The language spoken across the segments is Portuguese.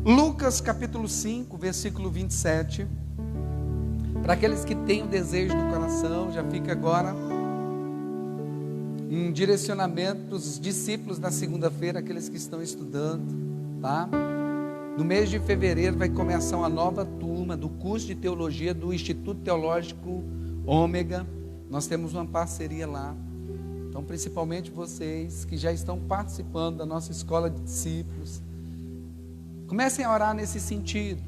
Lucas capítulo 5, versículo 27. Para aqueles que têm o desejo no coração, já fica agora um direcionamento para os discípulos na segunda-feira, aqueles que estão estudando, tá? No mês de fevereiro vai começar uma nova turma do curso de teologia do Instituto Teológico Ômega. Nós temos uma parceria lá. Então, principalmente vocês que já estão participando da nossa escola de discípulos, comecem a orar nesse sentido,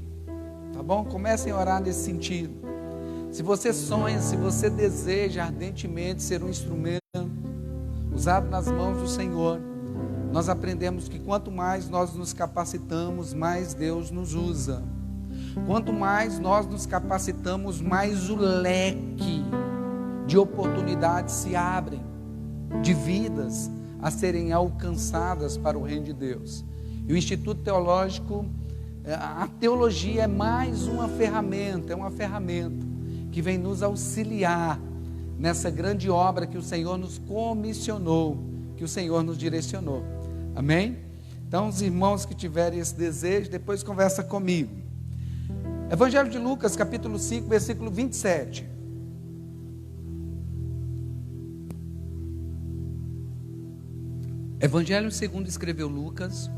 tá bom? Comecem a orar nesse sentido. Se você sonha, se você deseja ardentemente ser um instrumento usado nas mãos do Senhor, nós aprendemos que quanto mais nós nos capacitamos, mais Deus nos usa. Quanto mais nós nos capacitamos, mais o leque de oportunidades se abrem, de vidas a serem alcançadas para o reino de Deus. E o Instituto Teológico, a teologia é mais uma ferramenta, é uma ferramenta que vem nos auxiliar nessa grande obra que o Senhor nos comissionou, que o Senhor nos direcionou. Amém? Então, os irmãos que tiverem esse desejo, depois conversa comigo. Evangelho de Lucas, capítulo 5, versículo 27. Evangelho segundo escreveu Lucas,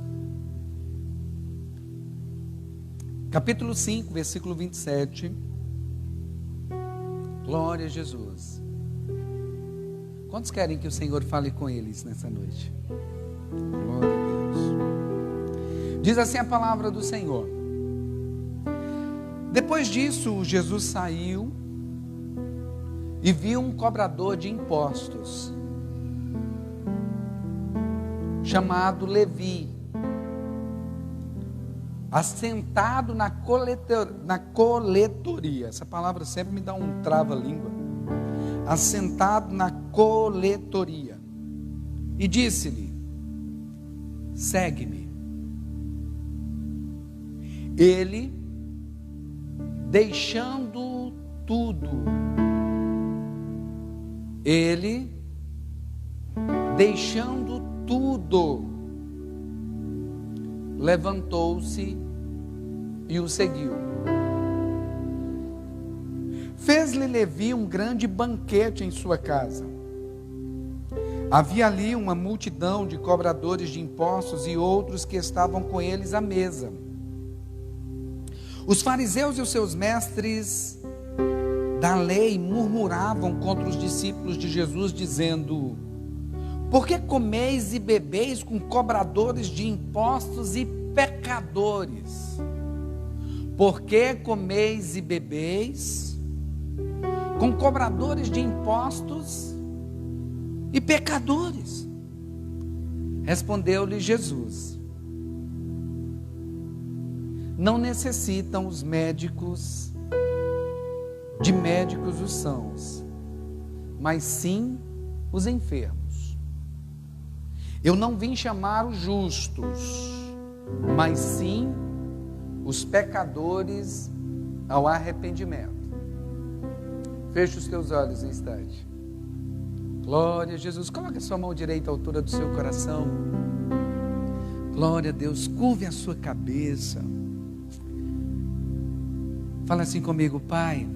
capítulo 5, versículo 27. Glória a Jesus. Quantos querem que o Senhor fale com eles nessa noite? Glória a Deus. Diz assim a palavra do Senhor. Depois disso, Jesus saiu e viu um cobrador de impostos, chamado Levi, assentado na coletoria. Essa palavra sempre me dá um trava-língua. Assentado na coletoria. E disse-lhe: segue-me. Ele, deixando tudo, levantou-se e o seguiu. Fez-lhe Levi um grande banquete em sua casa. Havia ali uma multidão de cobradores de impostos e outros que estavam com eles à mesa. Os fariseus e os seus mestres da lei murmuravam contra os discípulos de Jesus, dizendo: por que comeis e bebeis com cobradores de impostos e pecadores? Por que comeis e bebeis com cobradores de impostos e pecadores? Respondeu-lhe Jesus: não necessitam os médicos de médicos os sãos, mas sim os enfermos. Eu não vim chamar os justos, mas sim os pecadores ao arrependimento. Feche os teus olhos um instante. Glória a Jesus. Coloque a sua mão direita à altura do seu coração. Glória a Deus. Curve a sua cabeça. Fala assim comigo: Pai,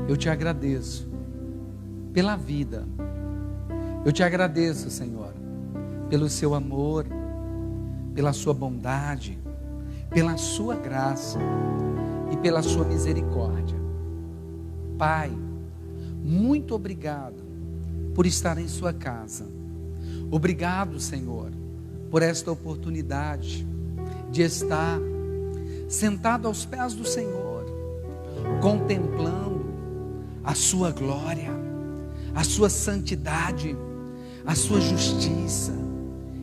eu te agradeço pela vida. Eu te agradeço, Senhor, pelo seu amor, pela sua bondade, pela sua graça e pela sua misericórdia. Pai, muito obrigado por estar em sua casa. Obrigado, Senhor, por esta oportunidade de estar sentado aos pés do Senhor, contemplando a sua glória, a sua santidade, a sua justiça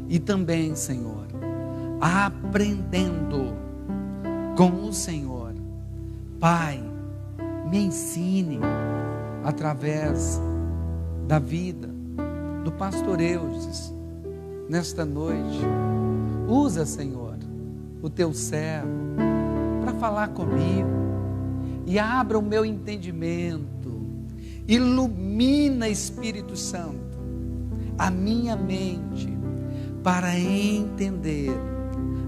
e também, Senhor, aprendendo com o Senhor. Pai, me ensine através da vida do pastor Eudes nesta noite. Usa, Senhor, o teu servo para falar comigo e abra o meu entendimento. Ilumina, Espírito Santo, a minha mente para entender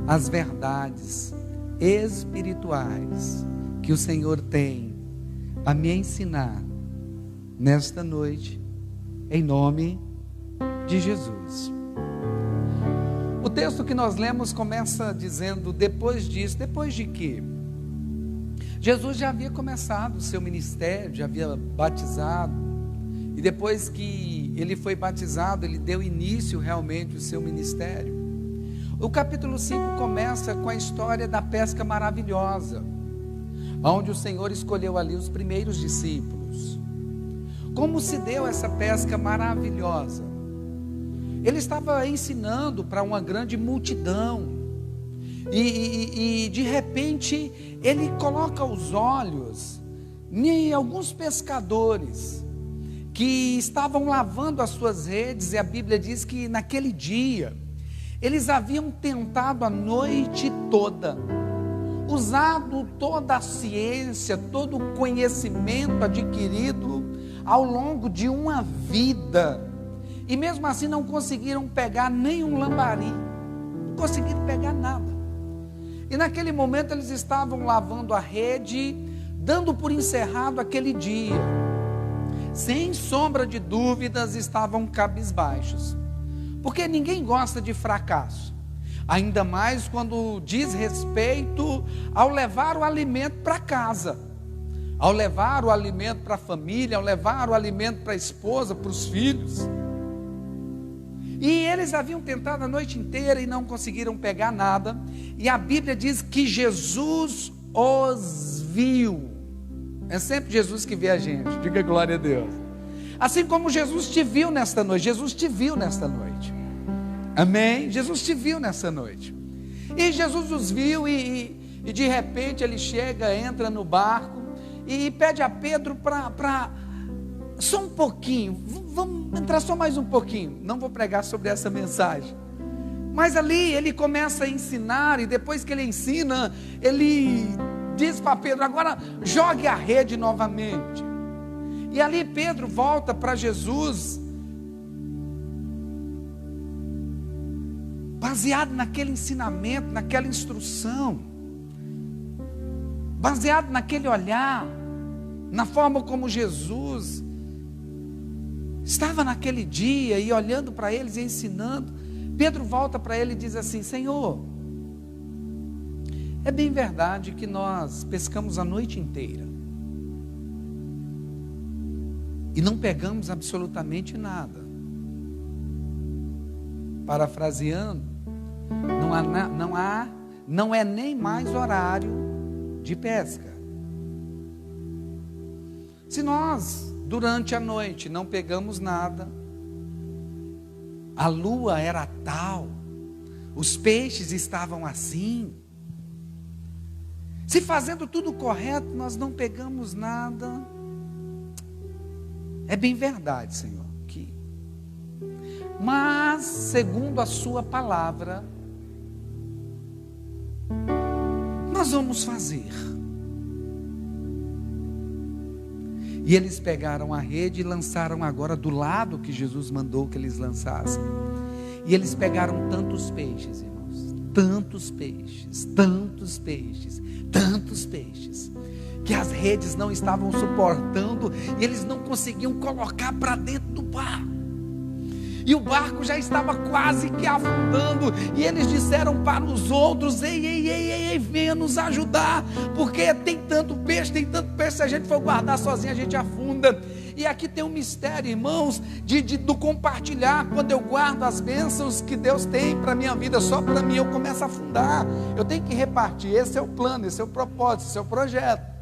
as verdades espirituais que o Senhor tem a me ensinar nesta noite, em nome de Jesus. O texto que nós lemos começa dizendo: depois disso, depois de quê? Jesus já havia começado o seu ministério, já havia batizado, e depois que ele foi batizado, ele deu início realmente ao seu ministério. O capítulo 5 começa com a história da pesca maravilhosa, onde o Senhor escolheu ali os primeiros discípulos. Como se deu essa pesca maravilhosa? Ele estava ensinando para uma grande multidão, e de repente ele coloca os olhos em alguns pescadores que estavam lavando as suas redes, e a Bíblia diz que naquele dia eles haviam tentado a noite toda, usado toda a ciência, todo o conhecimento adquirido ao longo de uma vida, e mesmo assim não conseguiram pegar nenhum lambari, não conseguiram pegar nada. E naquele momento eles estavam lavando a rede, dando por encerrado aquele dia. Sem sombra de dúvidas, estavam cabisbaixos, porque ninguém gosta de fracasso, ainda mais quando diz respeito ao levar o alimento para casa, ao levar o alimento para a família, ao levar o alimento para a esposa, para os filhos. E eles haviam tentado a noite inteira e não conseguiram pegar nada, e a Bíblia diz que Jesus os viu. É sempre Jesus que vê a gente, diga glória a Deus. Assim como Jesus te viu nesta noite, Jesus te viu nesta noite, amém? Jesus te viu nessa noite, e Jesus os viu, e de repente ele chega, entra no barco, e pede a Pedro para só um pouquinho, vamos entrar só mais um pouquinho. Não vou pregar sobre essa mensagem, mas ali ele começa a ensinar, e depois que ele ensina, ele diz para Pedro: agora jogue a rede novamente. E ali Pedro volta para Jesus, baseado naquele ensinamento, naquela instrução, baseado naquele olhar, na forma como Jesus estava naquele dia e olhando para eles e ensinando. Pedro volta para ele e diz assim: Senhor, é bem verdade que nós pescamos a noite inteira e não pegamos absolutamente nada. Parafraseando, não é nem mais horário de pesca. Se nós durante a noite não pegamos nada, a lua era tal, os peixes estavam assim, se fazendo tudo correto nós não pegamos nada, é bem verdade, Senhor, mas segundo a sua palavra, nós vamos fazer. E eles pegaram a rede e lançaram agora do lado que Jesus mandou que eles lançassem. E eles pegaram tantos peixes, irmãos, tantos peixes, tantos peixes, tantos peixes, que as redes não estavam suportando, e eles não conseguiam colocar para dentro do barco. E o barco já estava quase que afundando, e eles disseram para os outros: ei, venha nos ajudar, porque tem tanto peixe, se a gente for guardar sozinho a gente afunda. E aqui tem um mistério, irmãos, do compartilhar. Quando eu guardo as bênçãos que Deus tem para a minha vida, só para mim, eu começo a afundar. Eu tenho que repartir, esse é o plano, esse é o propósito, esse é o projeto.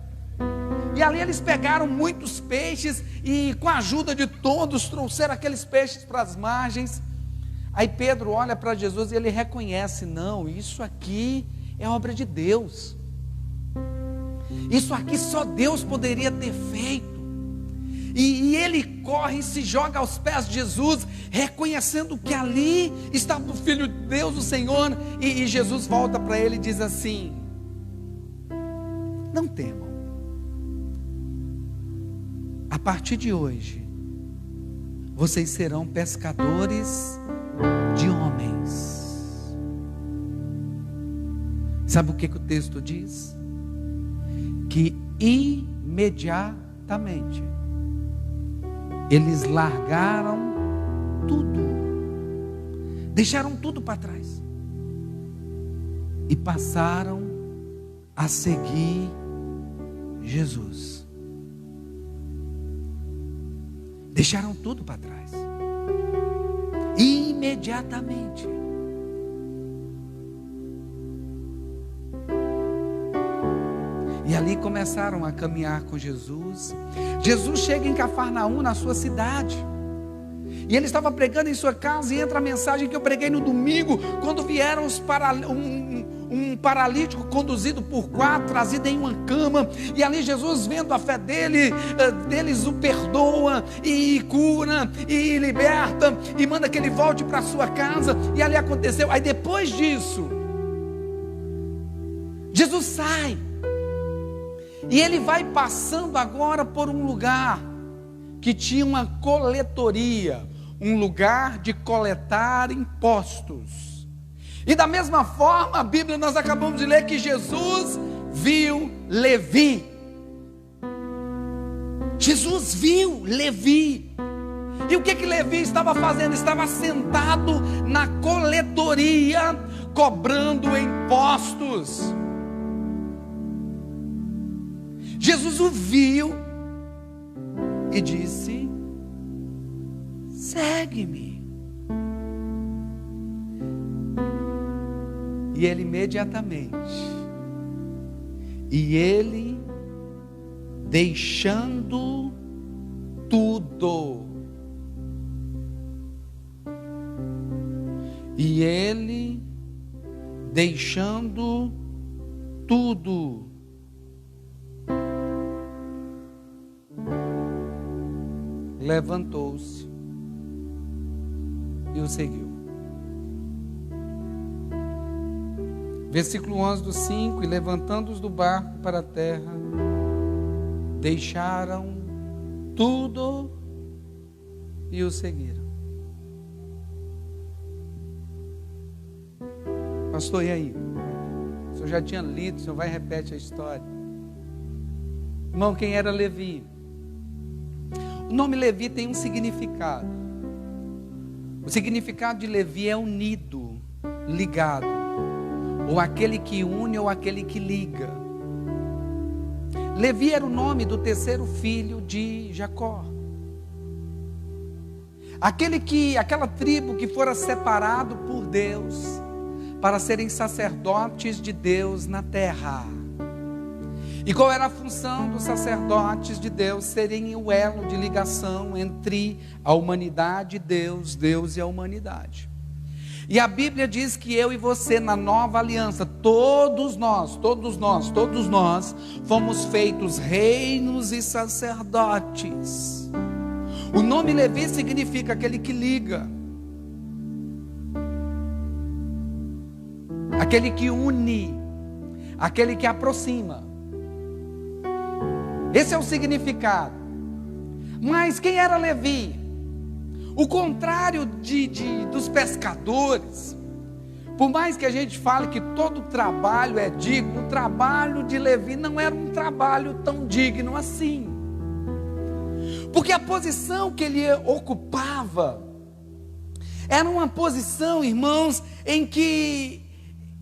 E ali eles pegaram muitos peixes, e com a ajuda de todos, trouxeram aqueles peixes para as margens. Aí Pedro olha para Jesus e ele reconhece: não, isso aqui é obra de Deus, isso aqui só Deus poderia ter feito. E ele corre e se joga aos pés de Jesus, reconhecendo que ali estava o Filho de Deus, o Senhor. E Jesus volta para ele e diz assim: não temam, a partir de hoje vocês serão pescadores de homens. Sabe o que o texto diz? Que imediatamente eles largaram tudo, deixaram tudo para trás e passaram a seguir Jesus. Deixaram tudo para trás. Imediatamente. E ali começaram a caminhar com Jesus. Jesus chega em Cafarnaum, na sua cidade. E ele estava pregando em sua casa, e entra a mensagem que eu preguei no domingo, quando vieram um paralítico conduzido por 4, trazido em uma cama, e ali Jesus, vendo a fé deles, o perdoa, e cura, e liberta, e manda que ele volte para sua casa. E ali aconteceu. Aí depois disso, Jesus sai, e ele vai passando agora por um lugar que tinha uma coletoria, um lugar de coletar impostos. E da mesma forma, a Bíblia, nós acabamos de ler que Jesus viu Levi. Jesus viu Levi. E o que Levi estava fazendo? Estava sentado na coletoria, cobrando impostos. Jesus o viu e disse: segue-me. E ele imediatamente, deixando tudo, levantou-se e o seguiu. Versículo 11 do 5: e levantando-os do barco para a terra, deixaram tudo e o seguiram. Pastor, e aí? O senhor já tinha lido, o senhor vai e repete a história. Irmão, quem era Levi? O nome Levi tem um significado. O significado de Levi é unido, ligado, ou aquele que une, ou aquele que liga. Levi era o nome do terceiro filho de Jacó. Aquela tribo que fora separado por Deus para serem sacerdotes de Deus na terra. E qual era a função dos sacerdotes de Deus? Serem o elo de ligação entre a humanidade e Deus, Deus e a humanidade. E a Bíblia diz que eu e você, na nova aliança, todos nós, fomos feitos reinos e sacerdotes. O nome Levi significa aquele que liga, aquele que une, aquele que aproxima. Esse é o significado. Mas quem era Levi? O contrário dos pescadores. Por mais que a gente fale que todo trabalho é digno, o trabalho de Levi não era um trabalho tão digno assim. Porque a posição que ele ocupava era uma posição, irmãos, em que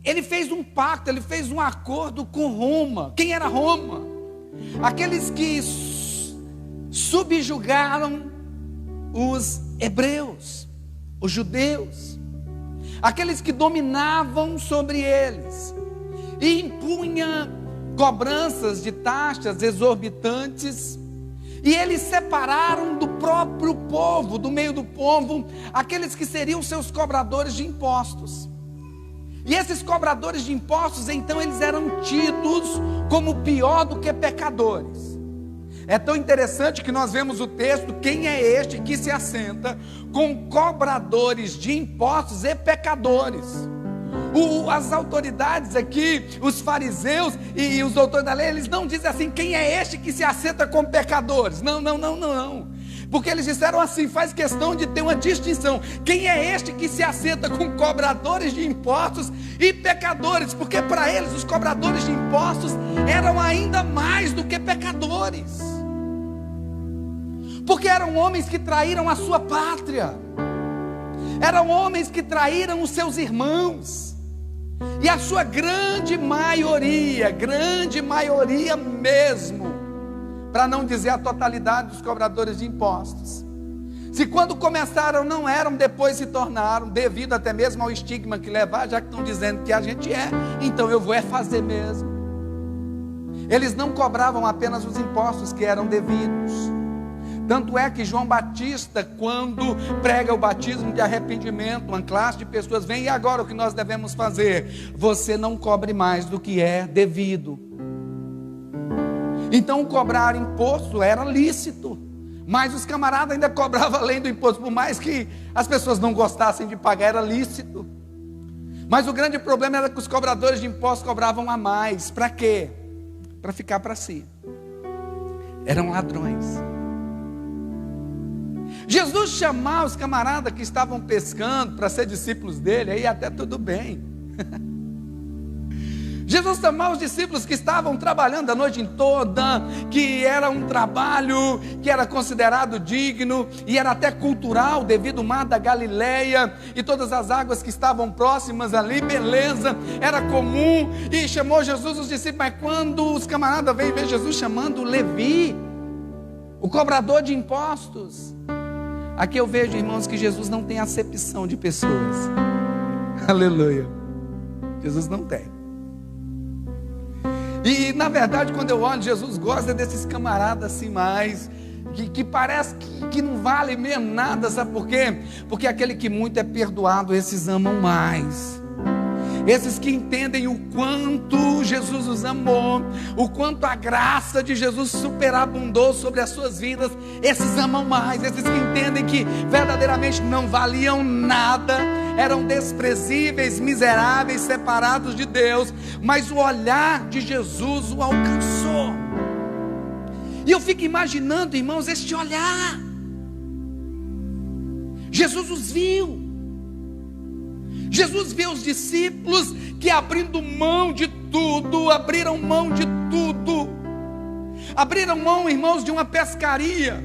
ele fez um pacto, ele fez um acordo com Roma. Quem era Roma? Aqueles que subjugaram os hebreus, os judeus, aqueles que dominavam sobre eles, e impunha cobranças de taxas exorbitantes. E eles separaram do próprio povo, do meio do povo, aqueles que seriam seus cobradores de impostos. E esses cobradores de impostos, então, eles eram tidos como pior do que pecadores. É tão interessante que nós vemos o texto: quem é este que se assenta com cobradores de impostos e pecadores? As autoridades aqui, os fariseus e os doutores da lei, eles não dizem assim: quem é este que se assenta com pecadores? Não. Porque eles disseram assim, faz questão de ter uma distinção. Quem é este que se assenta com cobradores de impostos e pecadores? Porque para eles os cobradores de impostos eram ainda mais do que pecadores. Porque eram homens que traíram a sua pátria. Eram homens que traíram os seus irmãos. E a sua grande maioria mesmo, para não dizer a totalidade dos cobradores de impostos, se quando começaram não eram, depois se tornaram, devido até mesmo ao estigma que levar, já que estão dizendo que a gente é, então eu vou fazer mesmo. Eles não cobravam apenas os impostos que eram devidos. Tanto é que João Batista, quando prega o batismo de arrependimento, uma classe de pessoas vem, e agora o que nós devemos fazer? Você não cobre mais do que é devido. Então cobrar imposto era lícito, mas os camaradas ainda cobravam além do imposto, por mais que as pessoas não gostassem de pagar, era lícito. Mas o grande problema era que os cobradores de impostos cobravam a mais. Para quê? Para ficar para si. Eram ladrões. Jesus chamar os camaradas que estavam pescando para ser discípulos dele, aí até tudo bem. Jesus chamar os discípulos que estavam trabalhando a noite toda, que era um trabalho que era considerado digno e era até cultural devido ao mar da Galileia e todas as águas que estavam próximas ali, beleza, era comum, e chamou Jesus os discípulos. Mas quando os camaradas vêm ver Jesus chamando Levi, o cobrador de impostos, aqui eu vejo, irmãos, que Jesus não tem acepção de pessoas. Aleluia. Jesus não tem. E na verdade, quando eu olho, Jesus gosta desses camaradas assim mais, que parece que não vale mesmo nada. Sabe por quê? Porque aquele que muito é perdoado, esses amam mais. Esses que entendem o quanto Jesus os amou, o quanto a graça de Jesus superabundou sobre as suas vidas, esses amam mais. Esses que entendem que verdadeiramente não valiam nada, eram desprezíveis, miseráveis, separados de Deus, mas o olhar de Jesus o alcançou. E eu fico imaginando, irmãos, este olhar. Jesus os viu. Jesus viu os discípulos que, abrindo mão de tudo, abriram mão de tudo. Abriram mão, irmãos, de uma pescaria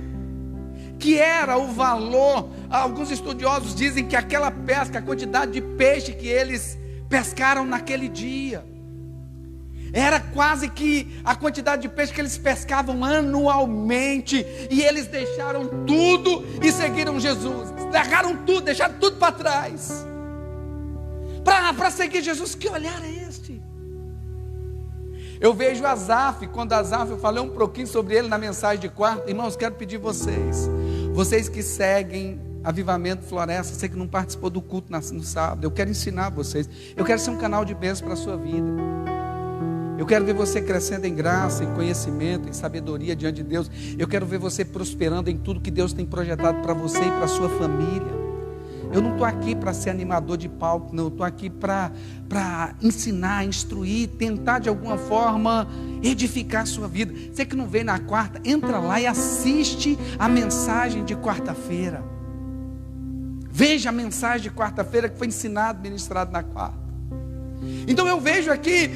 que era o valor. Alguns estudiosos dizem que aquela pesca, a quantidade de peixe que eles pescaram naquele dia, era quase que a quantidade de peixe que eles pescavam anualmente. E eles deixaram tudo e seguiram Jesus. Largaram tudo, deixaram tudo para trás, para seguir Jesus. Que olhar é este? Eu vejo Asaf. Quando Asaf, eu falei um pouquinho sobre ele na mensagem de quarta. Irmãos, quero pedir vocês que seguem Avivamento Floresta, você que não participou do culto no sábado, eu quero ensinar vocês. Eu quero ser um canal de bênção para a sua vida. Eu quero ver você crescendo em graça, em conhecimento, em sabedoria diante de Deus. Eu quero ver você prosperando em tudo que Deus tem projetado para você e para a sua família. Eu não estou aqui para ser animador de palco, não. Eu estou aqui para ensinar, instruir, tentar de alguma forma edificar a sua vida. Você que não veio na quarta, entra lá e assiste a mensagem de quarta-feira. Veja a mensagem de quarta-feira que foi ensinado, ministrado na quarta. Então eu vejo aqui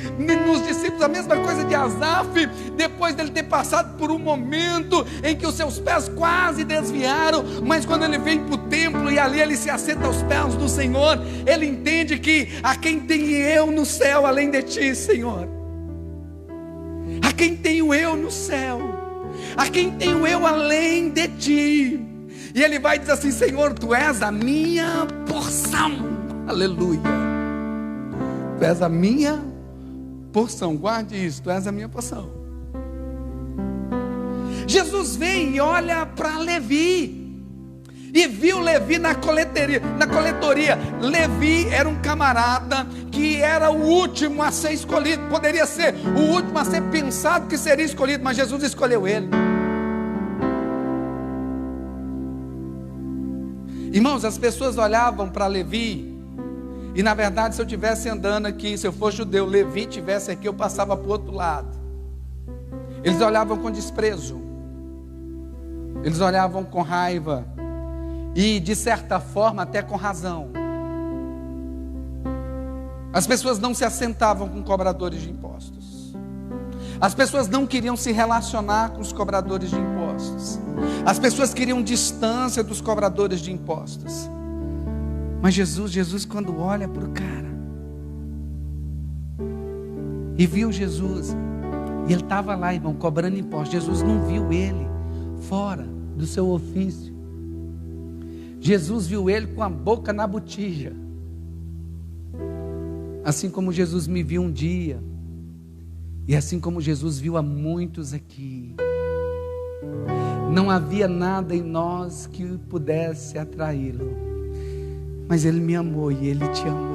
nos discípulos a mesma coisa de Asaf, depois dele ter passado por um momento em que os seus pés quase desviaram, mas quando ele vem para o templo e ali ele se assenta aos pés do Senhor, ele entende que a quem tem eu no céu além de ti, Senhor, a quem tenho eu no céu, a quem tenho eu além de ti. E ele vai dizer assim: Senhor, tu és a minha porção. Aleluia. Tu és a minha porção. Guarde isso, tu és a minha porção. Jesus vem e olha para Levi, e viu Levi na coletoria. Levi era um camarada que era o último a ser escolhido. Poderia ser o último a ser pensado que seria escolhido, mas Jesus escolheu ele. Irmãos, as pessoas olhavam para Levi, e na verdade, se eu estivesse andando aqui, se eu fosse judeu, Levi estivesse aqui, eu passava para o outro lado. Eles olhavam com desprezo. Eles olhavam com raiva e, de certa forma, até com razão. As pessoas não se assentavam com cobradores de impostos. As pessoas não queriam se relacionar com os cobradores de impostos. As pessoas queriam distância dos cobradores de impostos. Mas Jesus quando olha para o cara e viu Jesus, e ele estava lá, irmão, cobrando impostos. Jesus não viu ele fora do seu ofício. Jesus viu ele com a boca na botija. Assim como Jesus me viu um dia, e assim como Jesus viu a muitos aqui. Não havia nada em nós que pudesse atraí-lo, mas ele me amou e ele te amou.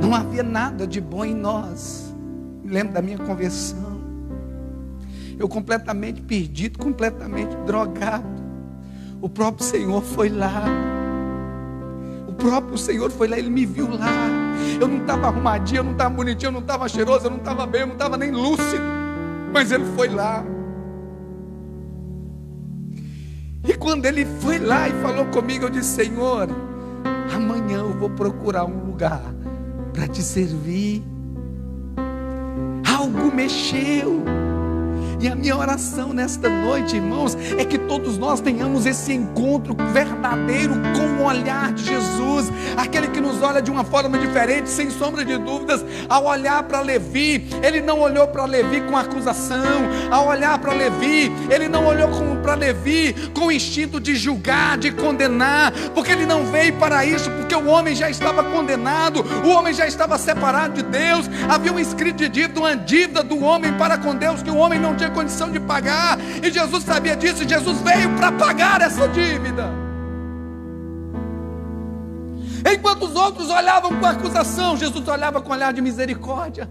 Não havia nada de bom em nós. Me lembro da minha conversão, eu completamente perdido, completamente drogado. O próprio Senhor foi lá. O próprio Senhor foi lá, Ele me viu lá. Eu não estava arrumadinho, eu não estava bonitinho, eu não estava cheiroso, eu não estava bem, eu não estava nem lúcido. Mas Ele foi lá. E quando Ele foi lá e falou comigo, eu disse: Senhor, amanhã eu vou procurar um lugar para te servir. Algo mexeu. E a minha oração nesta noite, irmãos, é que todos nós tenhamos esse encontro verdadeiro com o olhar de Jesus, aquele que nos olha de uma forma diferente, sem sombra de dúvidas. Ao olhar para Levi, ele não olhou para Levi com acusação. Ao olhar para Levi, ele não olhou para Levi com o instinto de julgar, de condenar, porque ele não veio para isso, porque o homem já estava condenado, o homem já estava separado de Deus. Havia um escrito de dívida, uma dívida do homem para com Deus, que o homem não tinha condição de pagar, e Jesus sabia disso, e Jesus veio para pagar essa dívida. Enquanto os outros olhavam com acusação, Jesus olhava com olhar de misericórdia.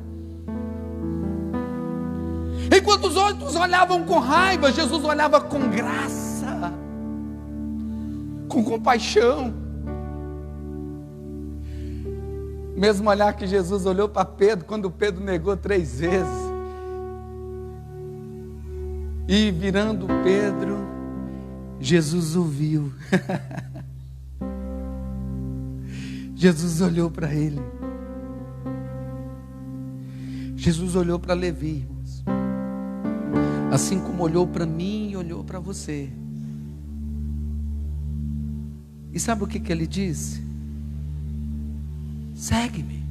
Enquanto os outros olhavam com raiva, Jesus olhava com graça, com compaixão. O mesmo olhar que Jesus olhou para Pedro, quando Pedro negou 3 vezes. E virando Pedro, Jesus o viu. Jesus olhou para ele. Jesus olhou para Levi, irmãos. Assim como olhou para mim e olhou para você. E sabe o que ele disse? Segue-me.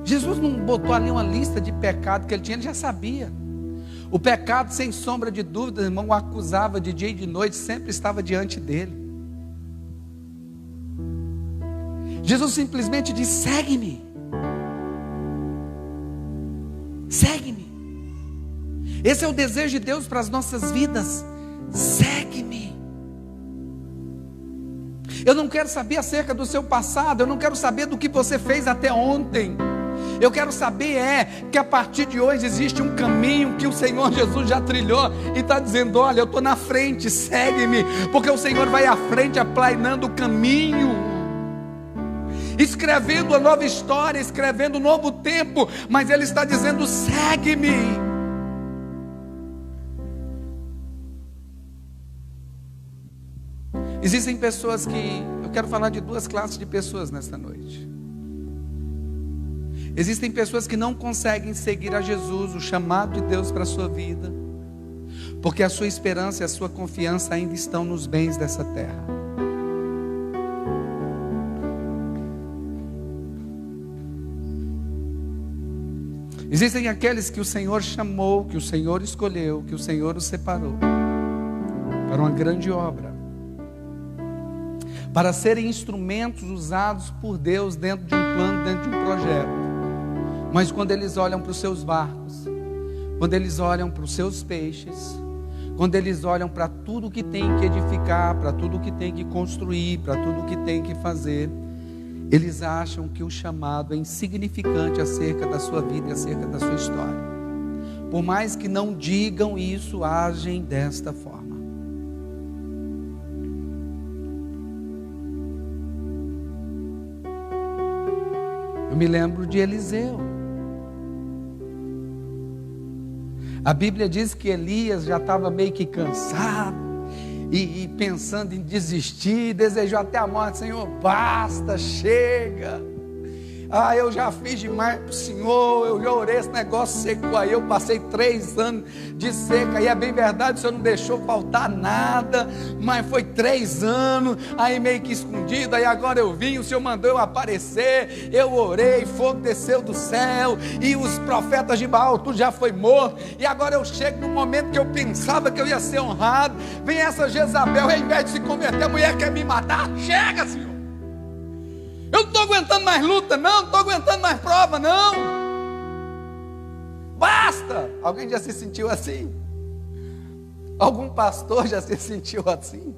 Jesus não botou ali uma lista de pecado que ele tinha, ele já sabia. O pecado, sem sombra de dúvida, irmão, o acusava de dia e de noite, sempre estava diante dele. Jesus simplesmente disse: segue-me. Segue-me. Esse é o desejo de Deus para as nossas vidas. Segue-me. Eu não quero saber acerca do seu passado, eu não quero saber do que você fez até ontem. Eu quero saber que a partir de hoje existe um caminho que o Senhor Jesus já trilhou e está dizendo: olha, eu estou na frente, segue-me, porque o Senhor vai à frente aplanando o caminho, escrevendo a nova história, escrevendo um novo tempo, mas Ele está dizendo: segue-me. Existem pessoas que, eu quero falar de 2 classes de pessoas nesta noite. Existem pessoas que não conseguem seguir a Jesus, o chamado de Deus para a sua vida, porque a sua esperança e a sua confiança ainda estão nos bens dessa terra. Existem aqueles que o Senhor chamou, que o Senhor escolheu, que o Senhor os separou para uma grande obra, para serem instrumentos usados por Deus dentro de um plano, dentro de um projeto. Mas quando eles olham para os seus barcos, quando eles olham para os seus peixes, quando eles olham para tudo que tem que edificar, para tudo que tem que construir, para tudo que tem que fazer, eles acham que o chamado é insignificante acerca da sua vida e acerca da sua história. Por mais que não digam isso, agem desta forma. Eu me lembro de Eliseu. A Bíblia diz que Elias já estava meio que cansado e pensando em desistir, desejou até a morte. Senhor, basta, chega. Eu já fiz demais para o Senhor, eu já orei, esse negócio secou aí, eu passei 3 anos de seca, e é bem verdade, o Senhor não deixou faltar nada, mas foi 3 anos, aí meio que escondido, aí agora eu vim, o Senhor mandou eu aparecer, eu orei, fogo desceu do céu, e os profetas de Baal, tudo já foi morto, e agora eu chego no momento que eu pensava que eu ia ser honrado, vem essa Jezabel, ao invés de se converter, a mulher quer me matar, chega, Senhor. Eu não estou aguentando mais luta, não estou aguentando mais prova, não. Basta! Alguém já se sentiu assim? Algum pastor já se sentiu assim?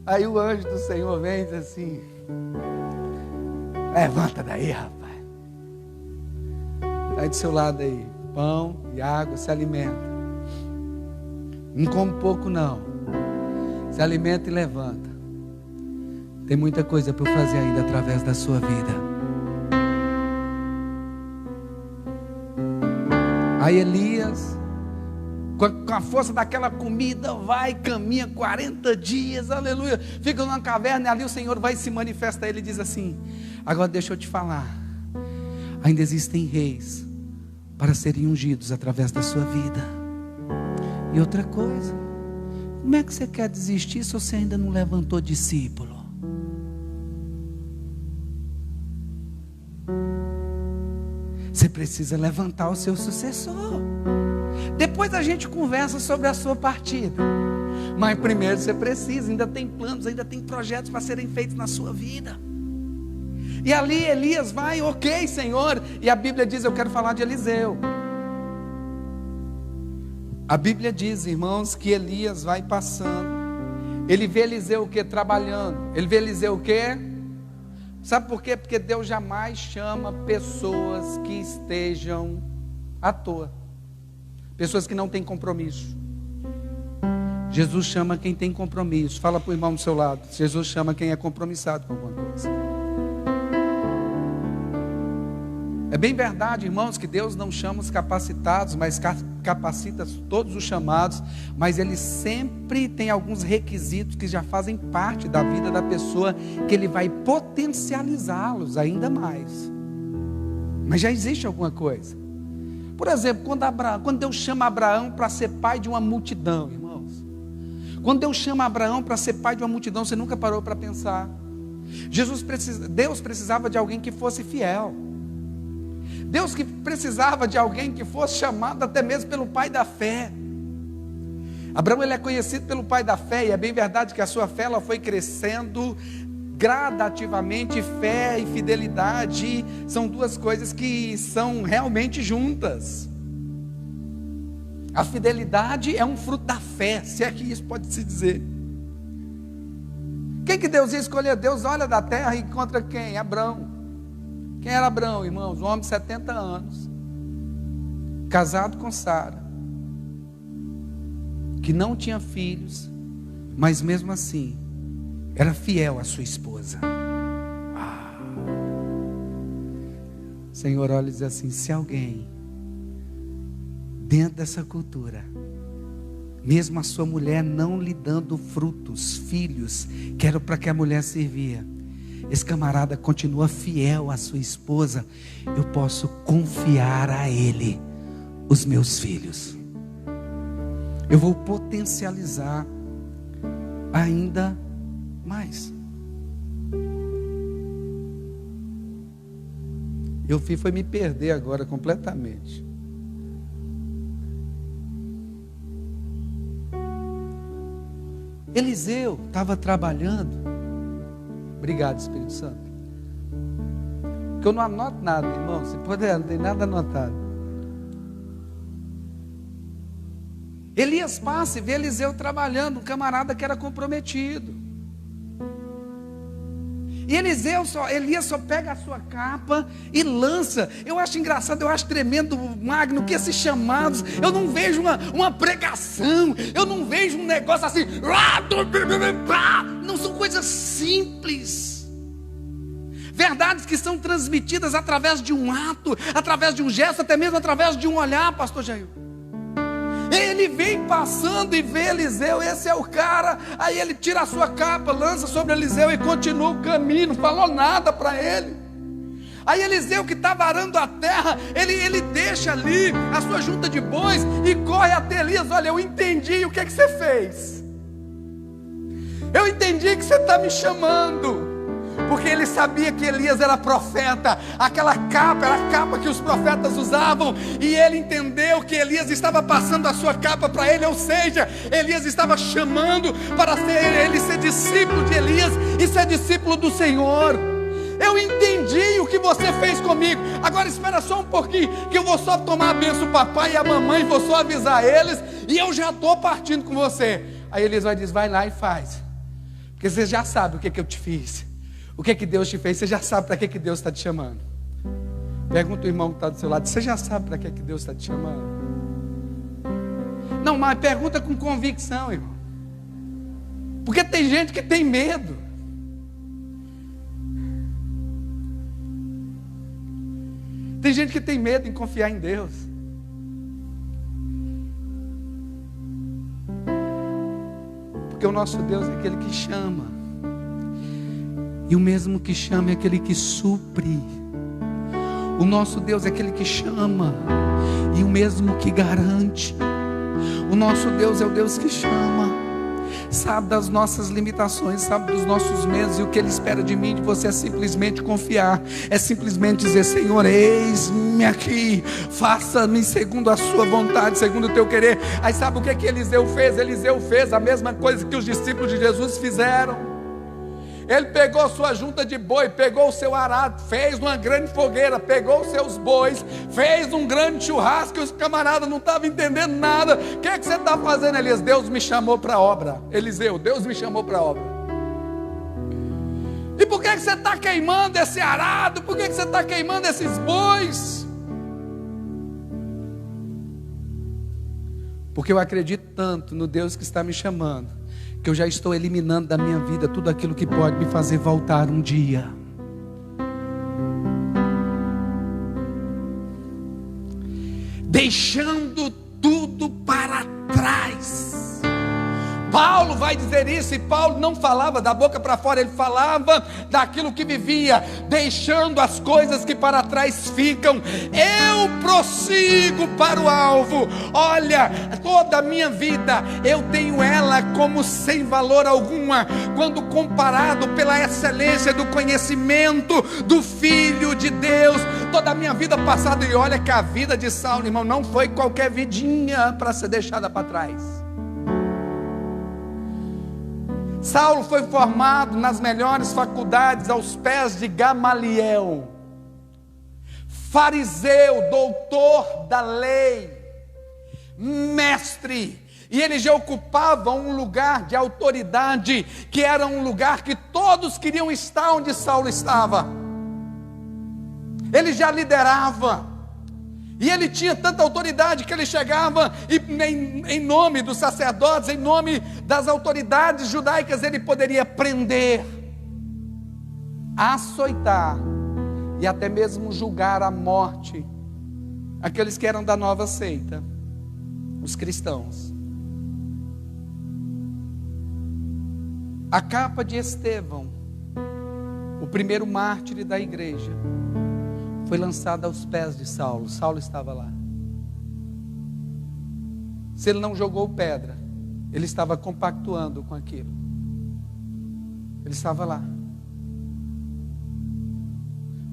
Aí o anjo do Senhor vem e diz assim: levanta daí, rapaz. Aí do seu lado aí, pão e água, se alimenta. Não come pouco não. Se alimenta e levanta. Tem muita coisa para eu fazer ainda através da sua vida. Aí Elias, com a força daquela comida, vai, caminha 40 dias, aleluia, fica numa caverna, e ali o Senhor vai se manifestar. Ele diz assim: agora deixa eu te falar, ainda existem reis para serem ungidos através da sua vida. E outra coisa, como é que você quer desistir se você ainda não levantou discípulo? Você precisa levantar o seu sucessor. Depois a gente conversa sobre a sua partida. Mas primeiro você precisa, ainda tem planos, ainda tem projetos para serem feitos na sua vida. E ali Elias vai, ok, Senhor. E a Bíblia diz, eu quero falar de Eliseu. A Bíblia diz, irmãos, que Elias vai passando. Ele vê Eliseu o quê? Trabalhando. Ele vê Eliseu o quê? Sabe por quê? Porque Deus jamais chama pessoas que estejam à toa. Pessoas que não têm compromisso. Jesus chama quem tem compromisso. Fala para o irmão do seu lado. Jesus chama quem é compromissado com alguma coisa. É bem verdade, irmãos, que Deus não chama os capacitados, mas capacita todos os chamados, mas Ele sempre tem alguns requisitos que já fazem parte da vida da pessoa, que Ele vai potencializá-los ainda mais. Mas já existe alguma coisa. Por exemplo, quando Deus chama Abraão para ser pai de uma multidão, irmãos, quando Deus chama Abraão para ser pai de uma multidão, você nunca parou para pensar? Deus precisava de alguém que fosse fiel. Deus que precisava de alguém que fosse chamado até mesmo pelo pai da fé. Abraão, ele é conhecido pelo pai da fé, e é bem verdade que a sua fé ela foi crescendo gradativamente. Fé e fidelidade são duas coisas que são realmente juntas. A fidelidade é um fruto da fé, se é que isso pode se dizer. Quem que Deus ia escolher? Deus olha da terra e encontra quem? Abraão. Quem era Abraão, irmãos? Um homem de 70 anos, casado com Sara, que não tinha filhos, mas mesmo assim, era fiel à sua esposa. O Senhor olha e diz assim: se alguém, dentro dessa cultura, mesmo a sua mulher não lhe dando frutos, filhos, que era para que a mulher servia, esse camarada continua fiel à sua esposa, eu posso confiar a ele os meus filhos. Eu vou potencializar ainda mais. Eu fui me perder agora completamente. Eliseu estava trabalhando. Obrigado, Espírito Santo. Porque eu não anoto nada, irmão. Se puder, não tem nada anotado. Elias passa e vê Eliseu trabalhando, um camarada que era comprometido. E Elias só pega a sua capa e lança. Eu acho engraçado, eu acho tremendo, Magno, que esses chamados, eu não vejo uma pregação, eu não vejo um negócio assim, não, são coisas simples. Verdades que são transmitidas através de um ato, através de um gesto, até mesmo através de um olhar, pastor Jair. Ele vem passando e vê Eliseu, esse é o cara. Aí ele tira a sua capa, lança sobre Eliseu e continua o caminho, não falou nada para ele. Aí Eliseu, que estava arando a terra, ele deixa ali a sua junta de bois e corre até Elias. Olha, eu entendi o que você fez. Eu entendi que você está me chamando. Porque ele sabia que Elias era profeta. Aquela capa era a capa que os profetas usavam. E ele entendeu que Elias estava passando a sua capa para ele. Ou seja, Elias estava chamando para ele ser discípulo de Elias e ser discípulo do Senhor. Eu entendi o que você fez comigo. Agora espera só um pouquinho, que eu vou só tomar a bênção do papai e a mamãe, vou só avisar eles, e eu já estou partindo com você. Aí Elias vai dizer, vai lá e faz. Porque você já sabe o que eu te fiz. O que Deus te fez, você já sabe para que Deus está te chamando. Pergunta o irmão que está do seu lado, você já sabe para que Deus está te chamando? Não, mas pergunta com convicção, irmão. Porque tem gente que tem medo. Tem gente que tem medo em confiar em Deus. Porque o nosso Deus é aquele que chama. E o mesmo que chama é aquele que supre. O nosso Deus é aquele que chama. E o mesmo que garante. O nosso Deus é o Deus que chama. Sabe das nossas limitações, sabe dos nossos medos. E o que Ele espera de mim e de você é simplesmente confiar. É simplesmente dizer, Senhor, eis-me aqui. Faça-me segundo a sua vontade, segundo o teu querer. Aí sabe o que Eliseu fez? Eliseu fez a mesma coisa que os discípulos de Jesus fizeram. Ele pegou sua junta de boi, pegou o seu arado, fez uma grande fogueira, pegou os seus bois, fez um grande churrasco, e os camaradas não estavam entendendo nada. O que você está fazendo, Elias? Deus me chamou para a obra. Eliseu, Deus me chamou para a obra. E por que você está queimando esse arado? Por que você está queimando esses bois? Porque eu acredito tanto no Deus que está me chamando, que eu já estou eliminando da minha vida tudo aquilo que pode me fazer voltar um dia. Deixando tudo para trás. Paulo vai dizer isso, e Paulo não falava da boca para fora, ele falava daquilo que vivia, deixando as coisas que para trás ficam. Eu prossigo para o alvo. Olha, toda a minha vida eu tenho ela como sem valor alguma, quando comparado pela excelência do conhecimento do Filho de Deus. Toda a minha vida passada, e olha que a vida de Saulo, irmão, não foi qualquer vidinha para ser deixada para trás. Saulo foi formado nas melhores faculdades aos pés de Gamaliel, fariseu, doutor da lei, mestre, e ele já ocupava um lugar de autoridade, que era um lugar que todos queriam estar onde Saulo estava. Ele já liderava, e ele tinha tanta autoridade que ele chegava e em nome dos sacerdotes, em nome das autoridades judaicas, ele poderia prender, açoitar e até mesmo julgar à morte aqueles que eram da nova seita, os cristãos. A capa de Estevão, o primeiro mártir da igreja, foi lançada aos pés de Saulo. Saulo estava lá. Se ele não jogou pedra, ele estava compactuando com aquilo. Ele estava lá.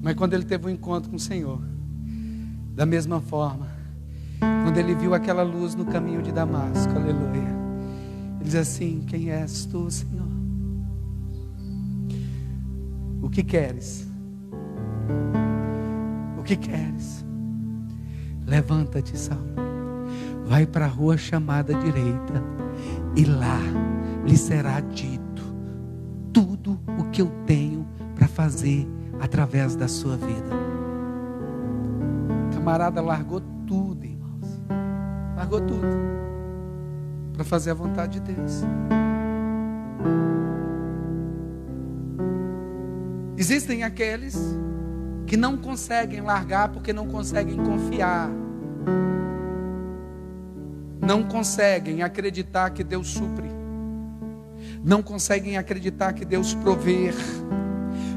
Mas quando ele teve um encontro com o Senhor, da mesma forma, quando ele viu aquela luz no caminho de Damasco, aleluia, ele diz assim: quem és tu, Senhor? O que queres? O que queres? Levanta-te, Saulo, vai para a rua chamada direita, e lá lhe será dito tudo o que eu tenho para fazer através da sua vida. O camarada largou tudo, irmãos, largou tudo para fazer a vontade de Deus. Existem aqueles que não conseguem largar porque não conseguem confiar. Não conseguem acreditar que Deus supre. Não conseguem acreditar que Deus prover.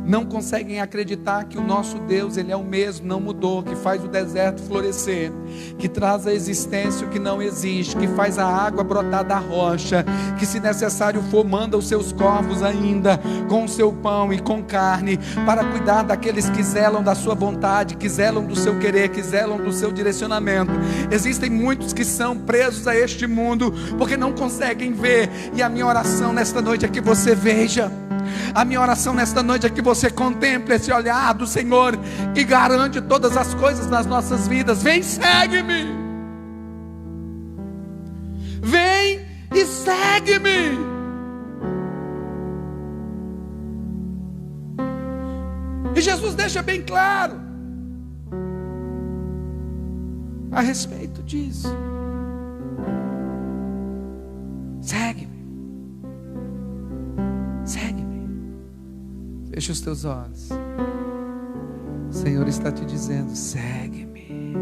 Não conseguem acreditar que o nosso Deus, Ele é o mesmo, não mudou, que faz o deserto florescer, que traz a existência o que não existe, que faz a água brotar da rocha, que se necessário for, manda os seus corvos ainda, com o seu pão e com carne, para cuidar daqueles que zelam da sua vontade, que zelam do seu querer, que zelam do seu direcionamento. Existem muitos que são presos a este mundo, porque não conseguem ver, e a minha oração nesta noite é que você veja. A minha oração nesta noite é que você contemple esse olhar do Senhor que garante todas as coisas nas nossas vidas. Vem, segue-me. Vem e segue-me. E Jesus deixa bem claro a respeito disso. Segue-me. Segue-me. Fecha os teus olhos. O Senhor está te dizendo: segue-me.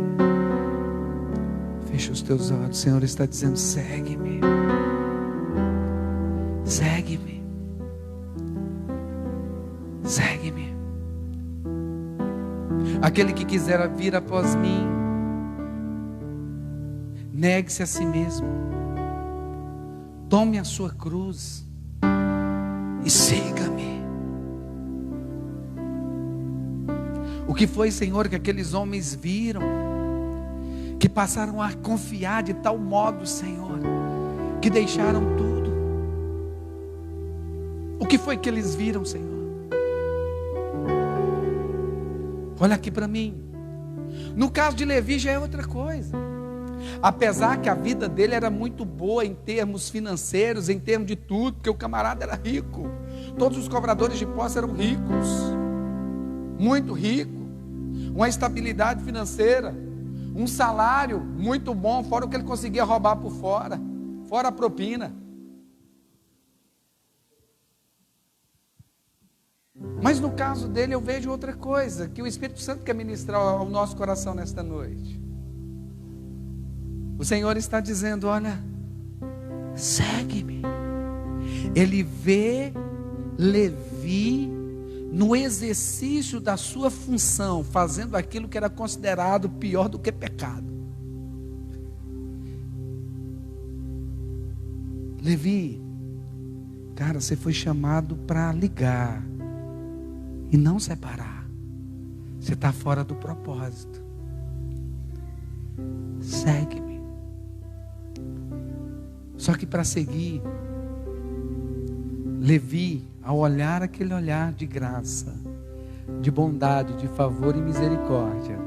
Fecha os teus olhos. O Senhor está dizendo: segue-me. Segue-me. Segue-me. Aquele que quiser vir após mim, negue-se a si mesmo. Tome a sua cruz e siga-me. O que foi, Senhor, que aqueles homens viram, que passaram a confiar de tal modo, Senhor, que deixaram tudo? O que foi que eles viram, Senhor? Olha aqui para mim. No caso de Levi já é outra coisa. Apesar que a vida dele era muito boa em termos financeiros, em termos de tudo, porque o camarada era rico. Todos os cobradores de impostos eram ricos, muito ricos, uma estabilidade financeira, um salário muito bom, fora o que ele conseguia roubar por fora, fora a propina. Mas no caso dele eu vejo outra coisa, que o Espírito Santo quer ministrar ao nosso coração nesta noite. O Senhor está dizendo: olha, segue-me. Ele vê Levi no exercício da sua função, fazendo aquilo que era considerado pior do que pecado. Levi, cara, você foi chamado para ligar e não separar. Você está fora do propósito. Segue-me. Só que para seguir, Levi, ao olhar aquele olhar de graça, de bondade, de favor e misericórdia,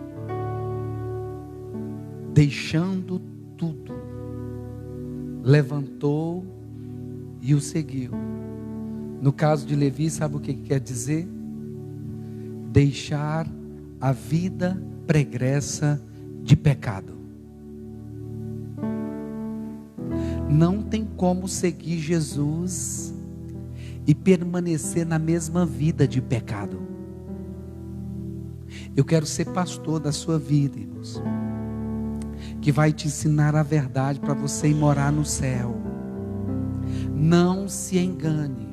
deixando tudo, levantou e o seguiu. No caso de Levi, sabe o que quer dizer? Deixar a vida pregressa de pecado. Não tem como seguir Jesus e permanecer na mesma vida de pecado. Eu quero ser pastor da sua vida, irmãos, que vai te ensinar a verdade para você ir morar no céu. Não se engane.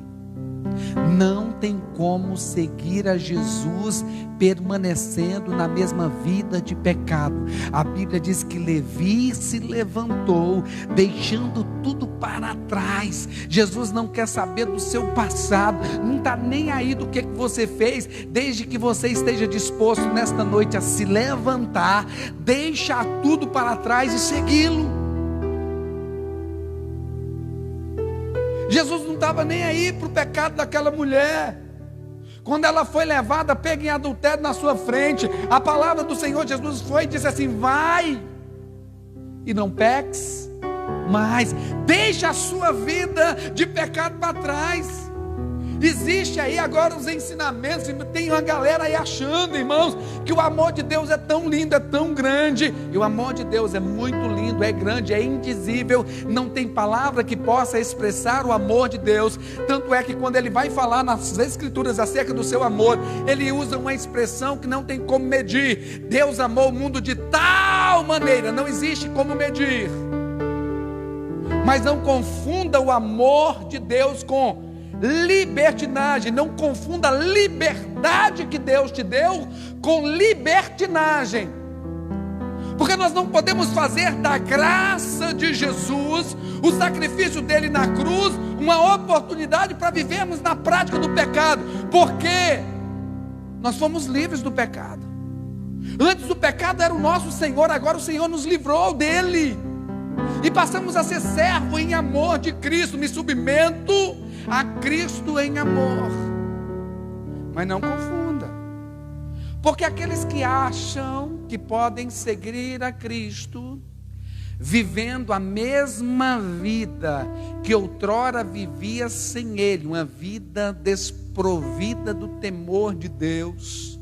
Não tem como seguir a Jesus permanecendo na mesma vida de pecado. A Bíblia diz que Levi se levantou, deixando tudo para trás. Jesus não quer saber do seu passado, não está nem aí do que você fez, desde que você esteja disposto nesta noite a se levantar, deixar tudo para trás e segui-lo. Jesus não estava nem aí para o pecado daquela mulher. Quando ela foi levada, pega em adultério na sua frente, a palavra do Senhor Jesus foi e disse assim: vai e não peques mais, deixa a sua vida de pecado para trás. Existe aí agora os ensinamentos, tem uma galera aí achando, irmãos, que o amor de Deus é tão lindo, é tão grande. E o amor de Deus é muito lindo, é grande, é indizível. Não tem palavra que possa expressar o amor de Deus. Tanto é que quando ele vai falar nas Escrituras acerca do seu amor, ele usa uma expressão que não tem como medir. Deus amou o mundo de tal maneira, não existe como medir. Mas não confunda o amor de Deus com libertinagem. Não confunda a liberdade que Deus te deu com libertinagem, porque nós não podemos fazer da graça de Jesus, o sacrifício dele na cruz, uma oportunidade para vivermos na prática do pecado, porque nós fomos livres do pecado. Antes o pecado era o nosso Senhor, agora o Senhor nos livrou dele e passamos a ser servo em amor de Cristo. Me submeto a Cristo em amor. Mas não confunda, porque aqueles que acham que podem seguir a Cristo vivendo a mesma vida que outrora vivia sem Ele, uma vida desprovida do temor de Deus,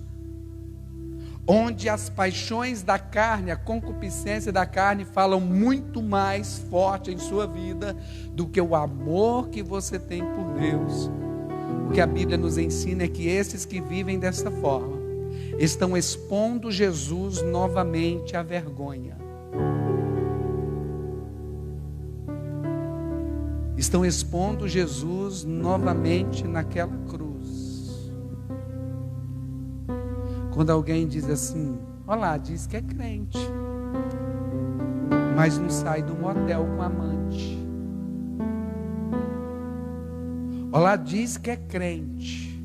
onde as paixões da carne, a concupiscência da carne falam muito mais forte em sua vida do que o amor que você tem por Deus. O que a Bíblia nos ensina é que esses que vivem desta forma estão expondo Jesus novamente à vergonha. Estão expondo Jesus novamente naquela cruz. Quando alguém diz assim: olha lá, diz que é crente, mas não sai do motel com amante. Olha lá, diz que é crente,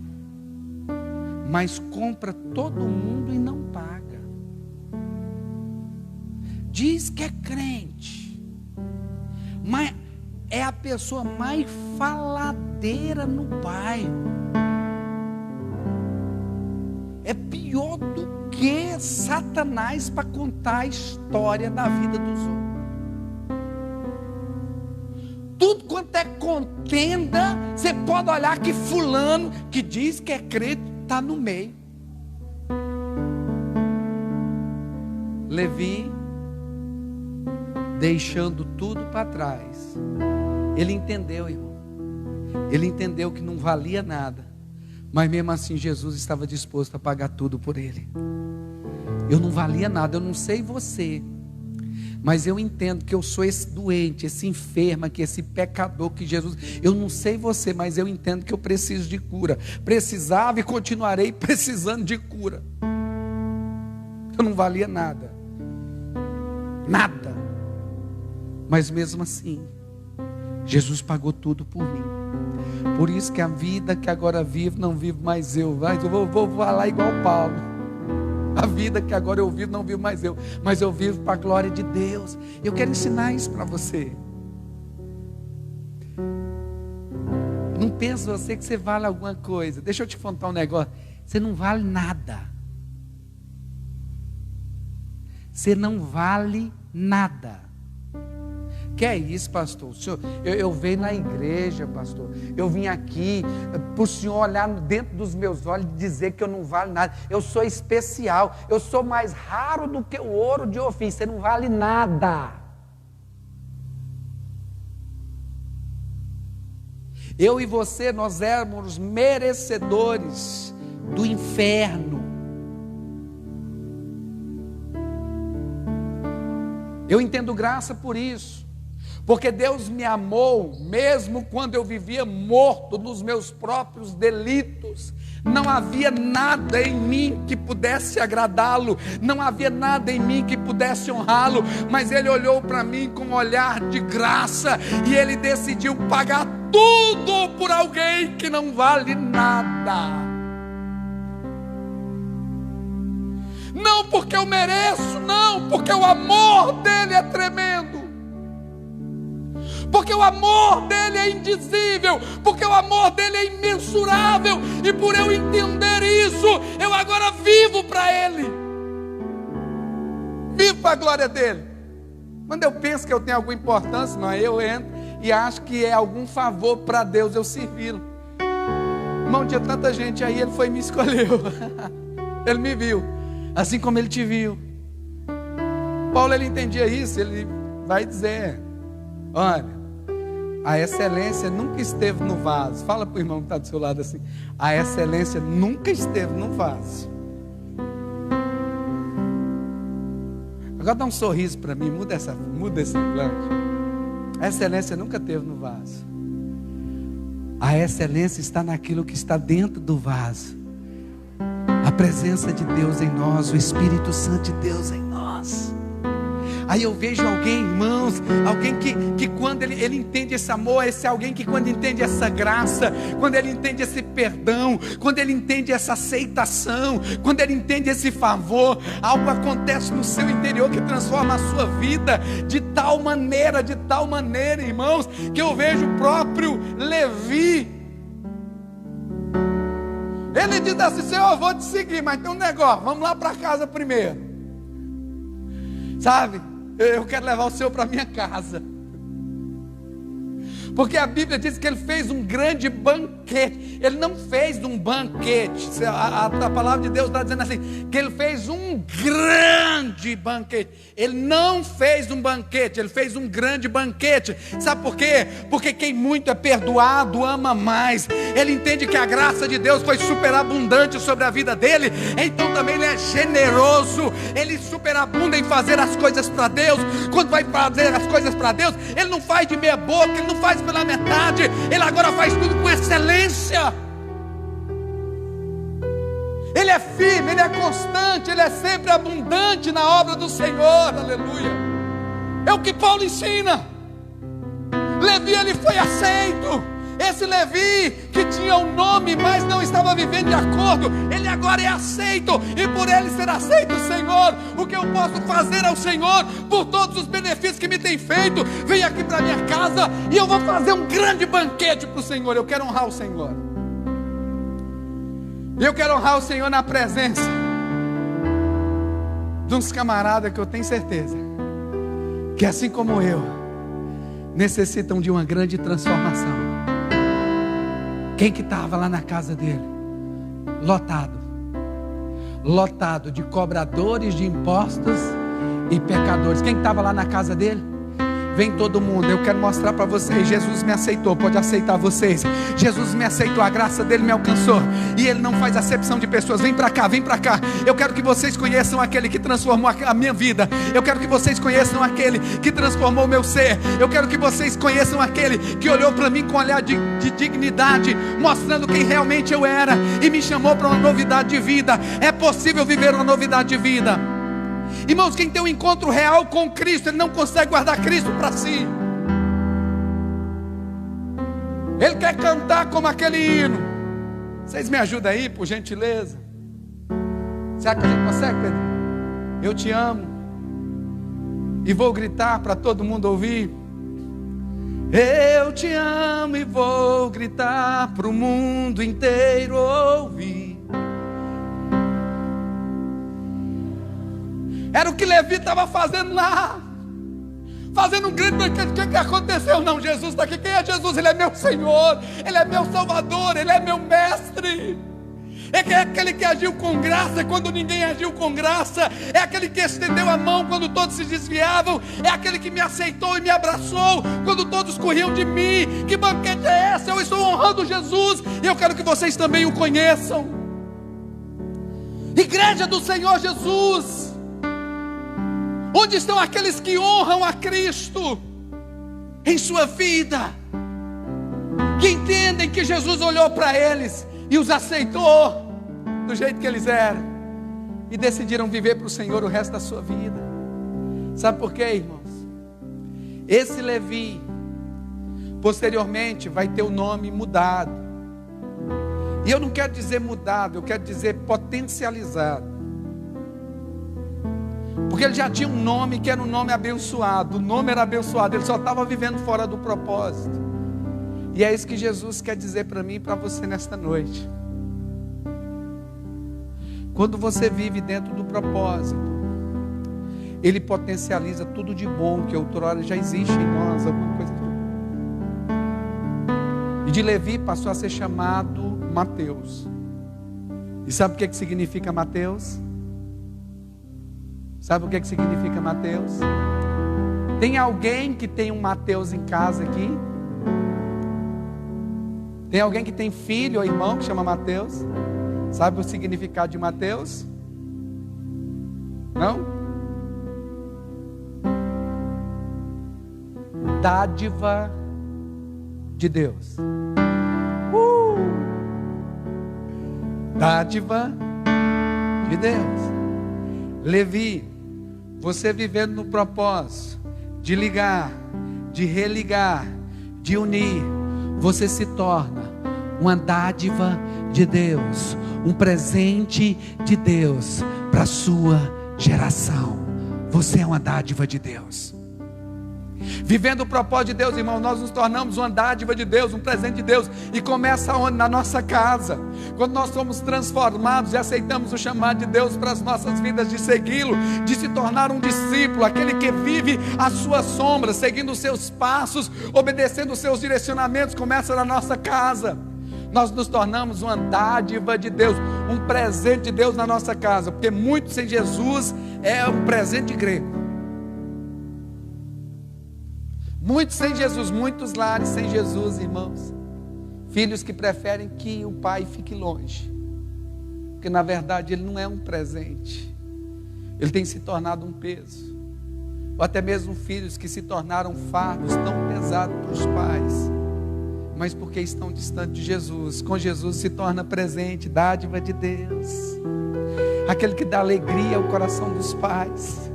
mas compra todo mundo e não paga. Diz que é crente, mas é a pessoa mais faladeira no bairro. É pior do que Satanás para contar a história da vida dos outros. Tudo quanto é contenda, você pode olhar que fulano que diz que é crente está no meio. Levi, deixando tudo para trás, ele entendeu, irmão. Ele entendeu que não valia nada, mas mesmo assim Jesus estava disposto a pagar tudo por ele. Eu não valia nada, eu não sei você, mas eu entendo que eu sou esse doente, esse enfermo aqui, esse pecador que Jesus... Eu não sei você, mas eu entendo que eu preciso de cura. Precisava e continuarei precisando de cura. Eu não valia nada. Nada. Mas mesmo assim, Jesus pagou tudo por mim. Por isso que a vida que agora vivo, não vivo mais eu. Mas eu vou falar igual Paulo. A vida que agora eu vivo, não vivo mais eu, mas eu vivo para a glória de Deus. Eu quero ensinar isso para você. Não pense você que você vale alguma coisa. Deixa eu te contar um negócio. Você não vale nada. Você não vale nada. Que é isso, pastor? Eu venho na igreja, pastor. Eu vim aqui para o senhor olhar dentro dos meus olhos e dizer que eu não vale nada. Eu sou especial. Eu sou mais raro do que o ouro de Ofim. Você não vale nada. Eu e você, nós éramos merecedores do inferno. Eu entendo graça por isso. Porque Deus me amou, mesmo quando eu vivia morto nos meus próprios delitos. Não havia nada em mim que pudesse agradá-lo, não havia nada em mim que pudesse honrá-lo, mas Ele olhou para mim com um olhar de graça, e Ele decidiu pagar tudo por alguém que não vale nada. Não porque eu mereço, não, porque o amor dele é tremendo. Porque o amor dele é indizível, porque o amor dele é imensurável, e por eu entender isso, eu agora vivo para ele, vivo para a glória dele. Quando eu penso que eu tenho alguma importância, mas eu entro e acho que é algum favor para Deus eu servi-lo. Irmão, tinha tanta gente aí, ele foi e me escolheu. Ele me viu, assim como ele te viu. Paulo, ele entendia isso. Ele vai dizer: olha, a excelência nunca esteve no vaso. Fala para o irmão que está do seu lado assim: a excelência nunca esteve no vaso. Agora dá um sorriso para mim, muda esse semblante. A excelência nunca esteve no vaso. A excelência está naquilo que está dentro do vaso. A presença de Deus em nós, o Espírito Santo de Deus em nós. Aí eu vejo alguém, irmãos, alguém que quando ele entende esse amor, esse alguém que quando entende essa graça, quando ele entende esse perdão, quando ele entende essa aceitação, quando ele entende esse favor, algo acontece no seu interior que transforma a sua vida de tal maneira, irmãos, que eu vejo o próprio Levi. Ele diz assim: Senhor, eu vou te seguir, mas tem um negócio, vamos lá para casa primeiro. Sabe? Eu quero levar o Senhor para minha casa. Porque a Bíblia diz que ele fez um grande banquete. Ele não fez um banquete. A palavra de Deus está dizendo assim, que ele fez um grande banquete. Ele não fez um banquete, ele fez um grande banquete. Sabe por quê? Porque quem muito é perdoado ama mais. Ele entende que a graça de Deus foi superabundante sobre a vida dele. Então também ele é generoso. Ele superabunda em fazer as coisas para Deus. Quando vai fazer as coisas para Deus, ele não faz de meia boca, ele não faz pela metade, ele agora faz tudo com excelência. Ele é firme, ele é constante, ele é sempre abundante na obra do Senhor, aleluia. É o que Paulo ensina. Levi, ele foi aceito. Esse Levi que tinha um nome, mas não estava vivendo de acordo, ele agora é aceito. E por ele ser aceito, Senhor, o que eu posso fazer ao Senhor, por todos os benefícios que me tem feito, vem aqui para minha casa e eu vou fazer um grande banquete para o Senhor. Eu quero honrar o Senhor. Eu quero honrar o Senhor na presença de uns camaradas que eu tenho certeza que, assim como eu, necessitam de uma grande transformação. Quem que estava lá na casa dele? Lotado de cobradores de impostos e pecadores. Quem estava lá na casa dele? Vem todo mundo. Eu quero mostrar para vocês: Jesus me aceitou, pode aceitar vocês. Jesus me aceitou, a graça dele me alcançou. E ele não faz acepção de pessoas. Vem para cá, vem para cá. Eu quero que vocês conheçam aquele que transformou a minha vida. Eu quero que vocês conheçam aquele que transformou o meu ser. Eu quero que vocês conheçam aquele que olhou para mim com um olhar de dignidade, mostrando quem realmente eu era e me chamou para uma novidade de vida. É possível viver uma novidade de vida. Irmãos, quem tem um encontro real com Cristo, ele não consegue guardar Cristo para si. Ele quer cantar como aquele hino. Vocês me ajudam aí, por gentileza? Será que a gente consegue, Pedro? Eu te amo. E vou gritar para todo mundo ouvir. Eu te amo e vou gritar para o mundo inteiro ouvir. Era o que Levi estava fazendo lá. Fazendo um grande banquete. O que aconteceu? Não, Jesus está aqui. Quem é Jesus? Ele é meu Senhor, ele é meu Salvador, ele é meu Mestre. É aquele que agiu com graça quando ninguém agiu com graça. É aquele que estendeu a mão quando todos se desviavam. É aquele que me aceitou e me abraçou quando todos corriam de mim. Que banquete é esse? Eu estou honrando Jesus e eu quero que vocês também o conheçam. Igreja do Senhor Jesus, onde estão aqueles que honram a Cristo em sua vida, que entendem que Jesus olhou para eles e os aceitou do jeito que eles eram e decidiram viver para o Senhor o resto da sua vida? Sabe por quê, irmãos? Esse Levi posteriormente vai ter o nome mudado. E eu não quero dizer mudado, eu quero dizer potencializado. Porque ele já tinha um nome que era um nome abençoado. O nome era abençoado, ele só estava vivendo fora do propósito. E é isso que Jesus quer dizer para mim e para você nesta noite. Quando você vive dentro do propósito, ele potencializa tudo de bom que outrora já existe em nós, alguma coisa de bom. E de Levi passou a ser chamado Mateus. E sabe o que significa Mateus? Sabe o que significa Mateus? Tem alguém que tem um Mateus em casa aqui? Tem alguém que tem filho ou irmão que chama Mateus? Sabe o significado de Mateus? Não? Dádiva de Deus. Dádiva de Deus. Levi, você vivendo no propósito de ligar, de religar, de unir, você se torna uma dádiva de Deus, um presente de Deus para a sua geração. Você é uma dádiva de Deus. Vivendo o propósito de Deus, irmão, nós nos tornamos uma dádiva de Deus, um presente de Deus. E começa onde? Na nossa casa. Quando nós somos transformados e aceitamos o chamado de Deus para as nossas vidas, de segui-lo, de se tornar um discípulo, aquele que vive a sua sombra, seguindo os seus passos, obedecendo os seus direcionamentos, começa na nossa casa. Nós nos tornamos uma dádiva de Deus, um presente de Deus na nossa casa, porque muito sem Jesus é um presente grego. Muitos sem Jesus, muitos lares sem Jesus, irmãos. Filhos que preferem que o pai fique longe, porque na verdade ele não é um presente, ele tem se tornado um peso. Ou até mesmo filhos que se tornaram fardos tão pesados para os pais, mas porque estão distantes de Jesus. Com Jesus se torna presente, dádiva de Deus, aquele que dá alegria ao coração dos pais.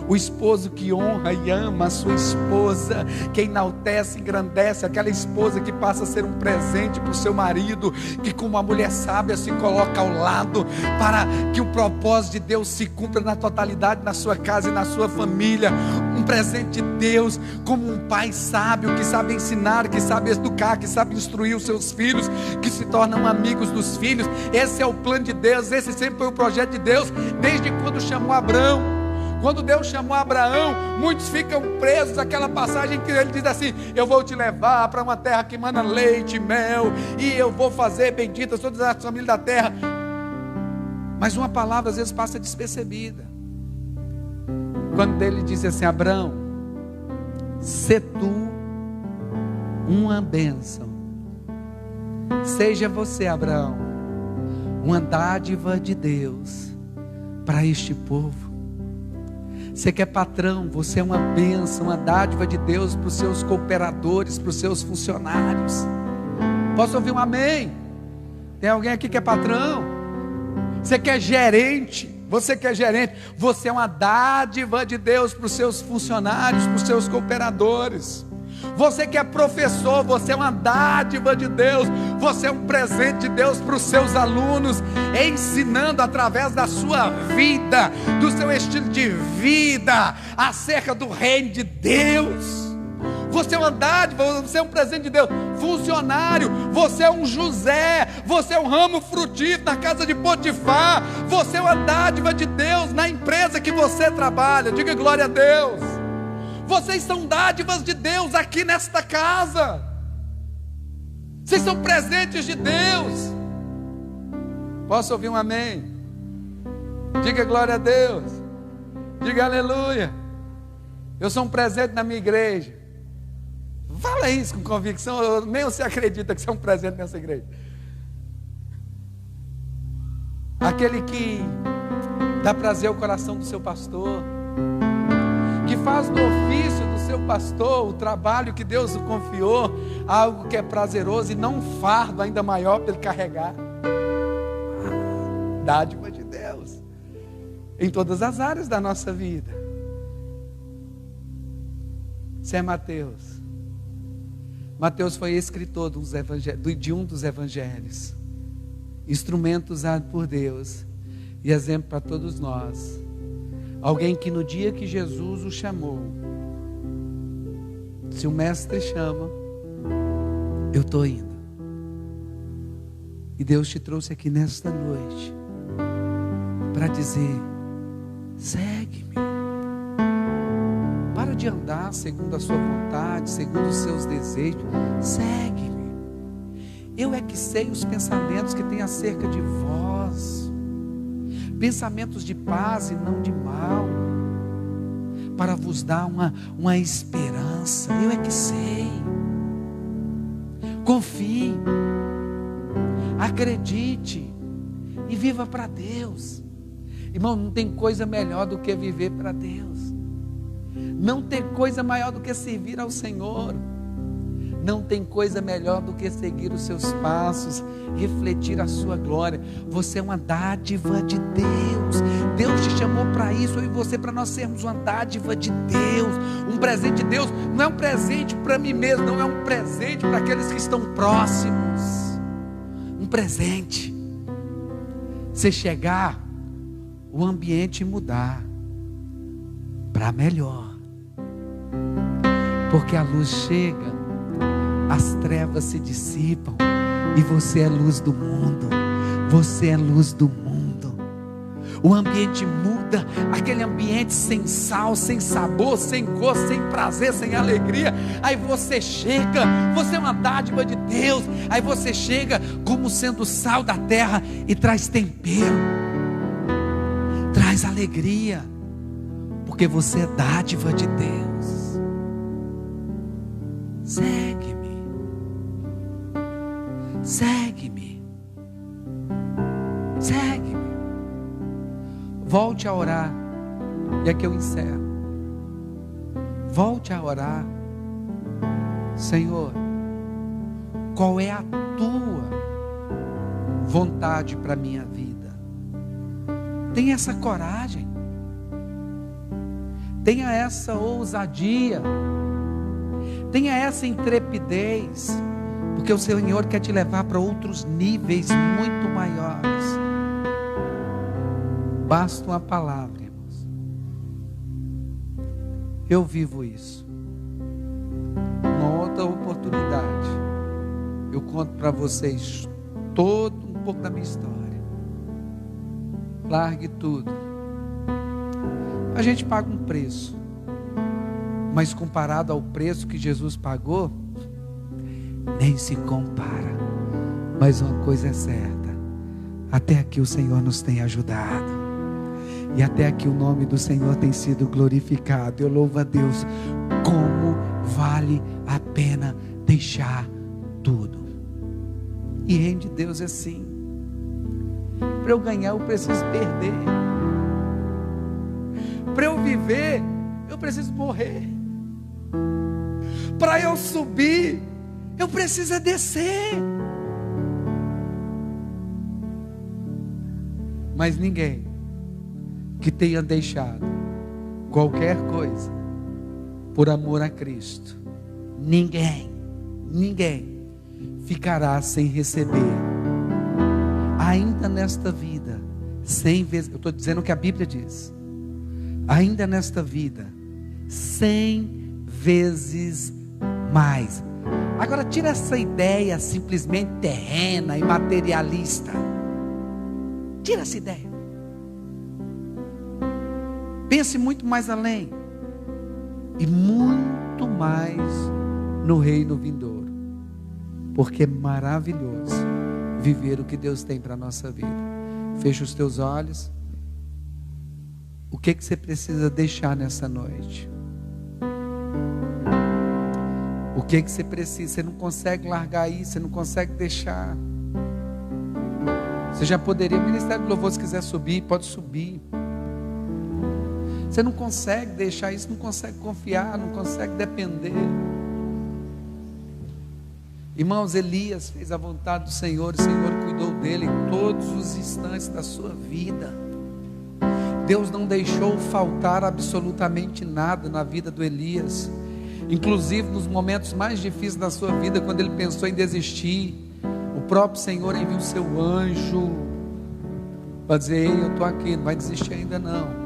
O esposo que honra e ama a sua esposa, que enaltece, engrandece, aquela esposa que passa a ser um presente para o seu marido, que como uma mulher sábia se coloca ao lado, para que o propósito de Deus se cumpra na totalidade, na sua casa e na sua família. Um presente de Deus, como um pai sábio, que sabe ensinar, que sabe educar, que sabe instruir os seus filhos, que se tornam amigos dos filhos. Esse é o plano de Deus, esse sempre foi o projeto de Deus, desde quando chamou Abraão. Quando Deus chamou Abraão, muitos ficam presos àquela passagem que ele diz assim: eu vou te levar para uma terra que mana leite e mel, e eu vou fazer benditas todas as famílias da terra. Mas uma palavra às vezes passa despercebida. Quando ele diz assim: Abraão, sê tu uma bênção. Seja você, Abraão, uma dádiva de Deus para este povo. Você que é patrão, você é uma bênção, uma dádiva de Deus para os seus cooperadores, para os seus funcionários. Posso ouvir um amém? Tem alguém aqui que é patrão? Você que é gerente, você que é gerente, você é uma dádiva de Deus para os seus funcionários, para os seus cooperadores. Você que é professor, você é uma dádiva de Deus, você é um presente de Deus para os seus alunos, ensinando através da sua vida, do seu estilo de vida, acerca do reino de Deus. Você é uma dádiva, você é um presente de Deus. Funcionário, você é um José, você é um ramo frutífero na casa de Potifar, você é uma dádiva de Deus na empresa que você trabalha. Diga glória a Deus. Vocês são dádivas de Deus aqui nesta casa. Vocês são presentes de Deus. Posso ouvir um amém? Diga glória a Deus. Diga aleluia. Eu sou um presente na minha igreja. Fala isso com convicção. Nem você acredita que você é um presente nessa igreja. Aquele que dá prazer ao coração do seu pastor, que faz do ofício do seu pastor, o trabalho que Deus o confiou, algo que é prazeroso e não um fardo ainda maior para ele carregar. Dádiva de Deus em todas as áreas da nossa vida. Você é Mateus. Mateus foi escritor de um dos evangelhos, instrumento usado por Deus e exemplo para todos nós. Alguém que no dia que Jesus o chamou, se o mestre chama, eu estou indo. E Deus te trouxe aqui nesta noite para dizer: segue-me. Para de andar segundo a sua vontade, segundo os seus desejos. Segue-me. Eu é que sei os pensamentos que tem acerca de vós, pensamentos de paz e não de mal, para vos dar uma esperança. Eu é que sei. Confie, acredite e viva para Deus. Irmão, não tem coisa melhor do que viver para Deus. Não tem coisa maior do que servir ao Senhor. Não tem coisa melhor do que seguir os seus passos, refletir a sua glória. Você é uma dádiva de Deus. Deus te chamou para isso, eu e você, para nós sermos uma dádiva de Deus. Um presente de Deus não é um presente para mim mesmo, não é um presente para aqueles que estão próximos. Um presente. Você chegar, o ambiente mudar para melhor. Porque a luz chega, as trevas se dissipam e você é luz do mundo. Você é luz do mundo. O ambiente muda, aquele ambiente sem sal, sem sabor, sem gosto, sem prazer, sem alegria. Aí você chega, você é uma dádiva de Deus. Aí você chega como sendo sal da terra e traz tempero, traz alegria, porque você é dádiva de Deus. Segue-me, segue-me, segue-me. Volte a orar, e aqui eu encerro. Volte a orar. Senhor, qual é a tua vontade para a minha vida? Tenha essa coragem, tenha essa ousadia, tenha essa intrepidez, porque o Senhor quer te levar para outros níveis muito maiores. Basta uma palavra, irmãos. Eu vivo isso. Uma outra oportunidade, eu conto para vocês todo um pouco da minha história. Largue tudo. A gente paga um preço, mas comparado ao preço que Jesus pagou, nem se compara. Mas uma coisa é certa: até aqui o Senhor nos tem ajudado, e até aqui o nome do Senhor tem sido glorificado. Eu louvo a Deus. Como vale a pena deixar tudo. E reino de Deus é assim. Para eu ganhar eu preciso perder. Para eu viver eu preciso morrer. Para eu subir eu preciso descer. Mas ninguém que tenha deixado qualquer coisa por amor a Cristo, ninguém ficará sem receber, ainda nesta vida, 100 vezes, eu estou dizendo o que a Bíblia diz, ainda nesta vida, 100 vezes mais. Agora tira essa ideia simplesmente terrena e materialista, tira essa ideia, pense muito mais além, e muito mais no reino vindouro, porque é maravilhoso viver o que Deus tem para a nossa vida. Fecha os teus olhos. O que você precisa deixar nessa noite? O que você precisa? Você não consegue largar isso, você não consegue deixar. Você já poderia, o Ministério do Louvor, se quiser subir, pode subir. Você não consegue deixar isso, não consegue confiar, não consegue depender. Irmãos, Elias fez a vontade do Senhor, o Senhor cuidou dele em todos os instantes da sua vida. Deus não deixou faltar absolutamente nada na vida do Elias, inclusive nos momentos mais difíceis da sua vida, quando ele pensou em desistir, o próprio Senhor enviou o seu anjo para dizer: ei, eu estou aqui, não vai desistir ainda não.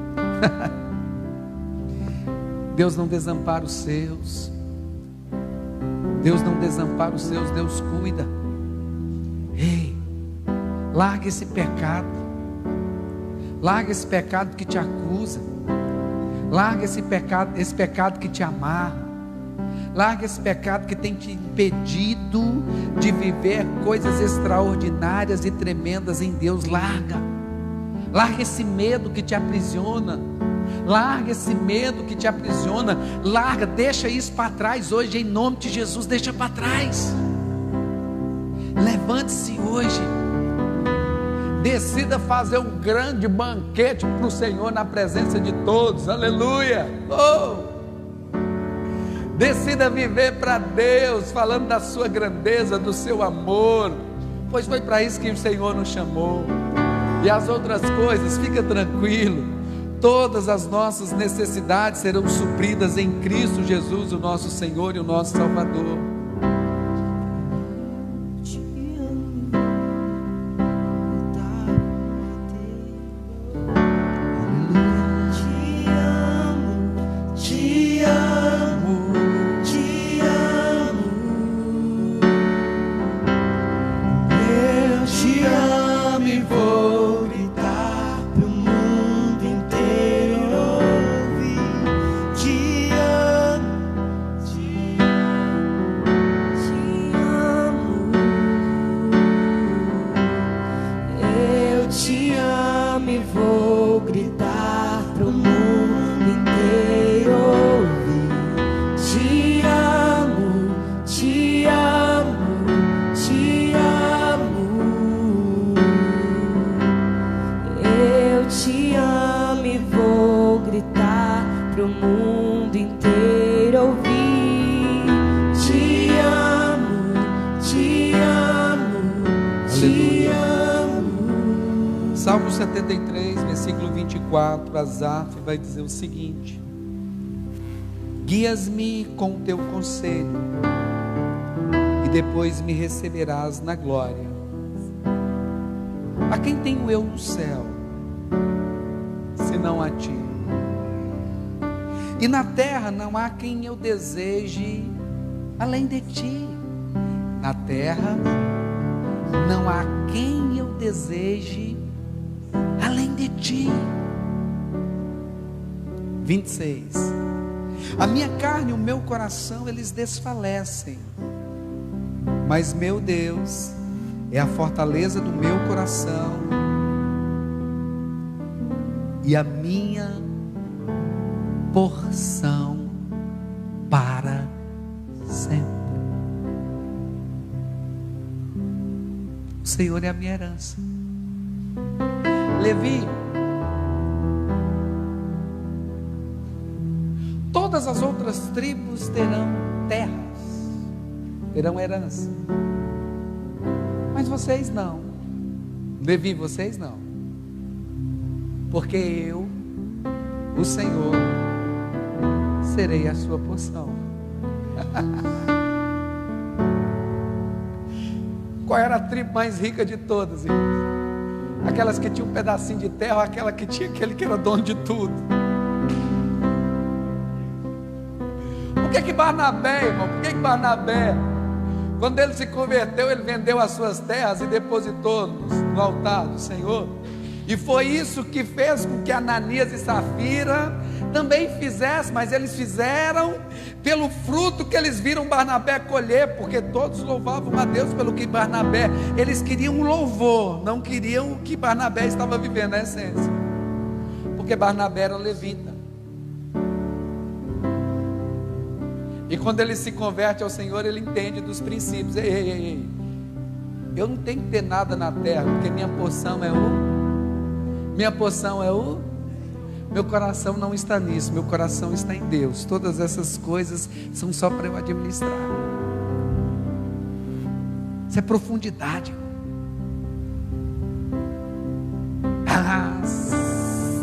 Deus não desampara os seus. Deus não desampara os seus, Deus cuida. Ei, larga esse pecado. Larga esse pecado que te acusa. Larga esse pecado que te amarra. Larga esse pecado que tem te impedido de viver coisas extraordinárias e tremendas em Deus. Larga esse medo que te aprisiona. Larga esse medo que te aprisiona. Deixa isso para trás hoje, em nome de Jesus. Deixa para trás. Levante-se hoje. Decida fazer um grande banquete para o Senhor na presença de todos. Aleluia. Decida viver para Deus, falando da sua grandeza, do seu amor, pois foi para isso que o Senhor nos chamou. E as outras coisas, fica tranquilo, todas as nossas necessidades serão supridas em Cristo Jesus, o nosso Senhor e o nosso Salvador. Salmo 73, versículo 24, Asaf vai dizer o seguinte: guias-me com o teu conselho, e depois me receberás na glória. A quem tenho eu no céu, senão a ti? E na terra não há quem eu deseje além de ti. Na terra não há quem eu deseje além de ti. 26. A minha carne e o meu coração eles desfalecem, mas meu Deus é a fortaleza do meu coração e a minha porção para sempre. O Senhor é a minha herança. Levi, todas as outras tribos terão terras, terão herança, mas vocês não. Levi, vocês não, porque eu, o Senhor, serei a sua porção. Qual era a tribo mais rica de todas, irmãos? Aquelas que tinham um pedacinho de terra, ou aquela que tinha aquele que era dono de tudo? Por que Barnabé, irmão? Por que Barnabé, quando ele se converteu, ele vendeu as suas terras e depositou no altar do Senhor? E foi isso que fez com que Ananias e Safira também fizessem, mas eles fizeram pelo fruto que eles viram Barnabé colher, porque todos louvavam a Deus pelo que Barnabé, eles queriam um louvor, não queriam o que Barnabé estava vivendo na essência, porque Barnabé era levita. E quando ele se converte ao Senhor, ele entende dos princípios. Ei, eu não tenho que ter nada na terra, porque minha porção é o meu coração não está nisso, meu coração está em Deus. Todas essas coisas são só para eu administrar. Isso é profundidade.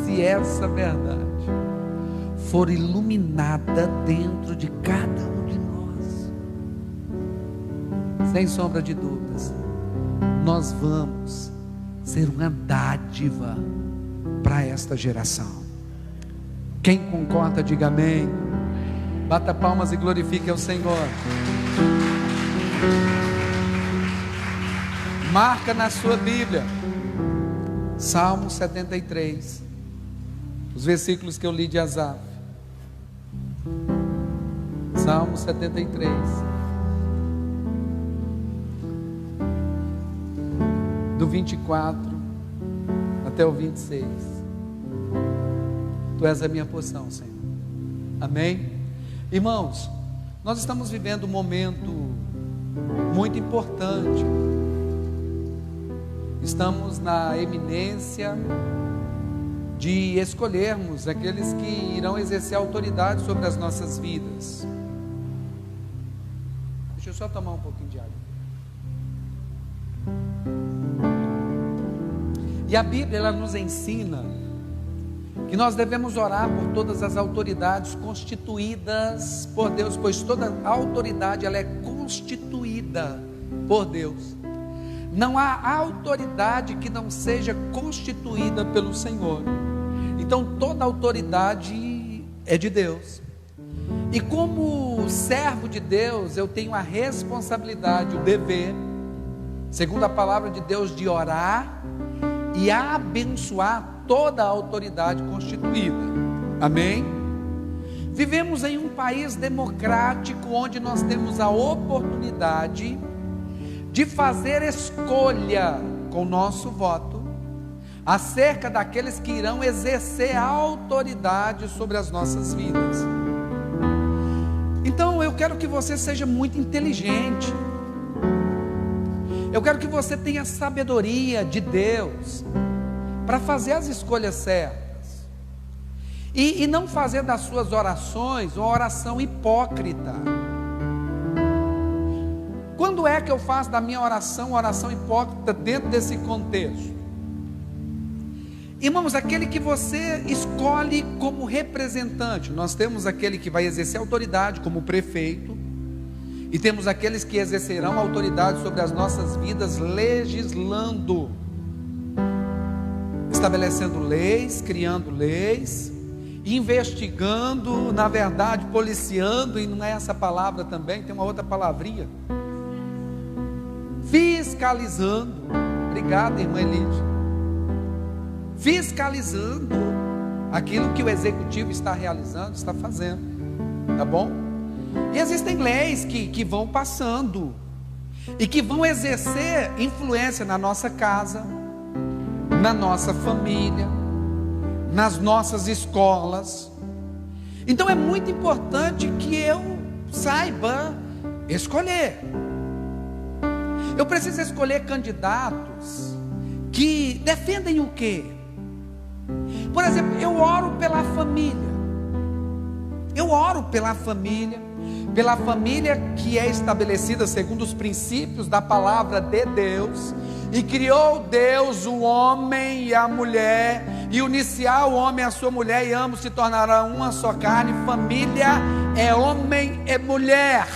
Se essa verdade for iluminada dentro de cada um de nós, sem sombra de dúvidas, nós vamos ser uma dádiva para esta geração. Quem concorda, diga amém. Bata palmas e glorifique ao Senhor. Marca na sua Bíblia Salmo 73, os versículos que eu li de Asaf. Salmo 73. Do 24 até o 26. Tu és a minha porção, Senhor. Amém? Irmãos, nós estamos vivendo um momento muito importante. Estamos na eminência de escolhermos aqueles que irão exercer autoridade sobre as nossas vidas. Deixa eu só tomar um pouquinho de água. E a Bíblia, ela nos ensina que nós devemos orar por todas as autoridades constituídas por Deus, pois toda autoridade ela é constituída por Deus. Não há autoridade que não seja constituída pelo Senhor. Então toda autoridade é de Deus. E como servo de Deus, eu tenho a responsabilidade, o dever, segundo a palavra de Deus, de orar e abençoar toda a autoridade constituída. Amém? Vivemos em um país democrático onde nós temos a oportunidade de fazer escolha com o nosso voto acerca daqueles que irão exercer a autoridade sobre as nossas vidas. Então eu quero que você seja muito inteligente. Eu quero que você tenha sabedoria de Deus para fazer as escolhas certas e não fazer das suas orações uma oração hipócrita. Quando é que eu faço da minha oração uma oração hipócrita dentro desse contexto? Irmãos, aquele que você escolhe como representante. Nós temos aquele que vai exercer autoridade como prefeito, e temos aqueles que exercerão autoridade sobre as nossas vidas, legislando, estabelecendo leis, criando leis, investigando, na verdade policiando, e não é essa palavra também, tem uma outra palavrinha, fiscalizando. Obrigado, irmã Elide. Fiscalizando aquilo que o executivo está realizando, está fazendo, tá bom? E existem leis que vão passando e que vão exercer influência na nossa casa, na nossa família, nas nossas escolas. Então é muito importante que eu saiba escolher. Eu preciso escolher candidatos que defendem o quê? Por exemplo, eu oro pela família. Eu oro pela família que é estabelecida segundo os princípios da palavra de Deus, e criou Deus o homem e a mulher, e uniciar o homem e a sua mulher, e ambos se tornarão uma só carne. Família é homem e mulher.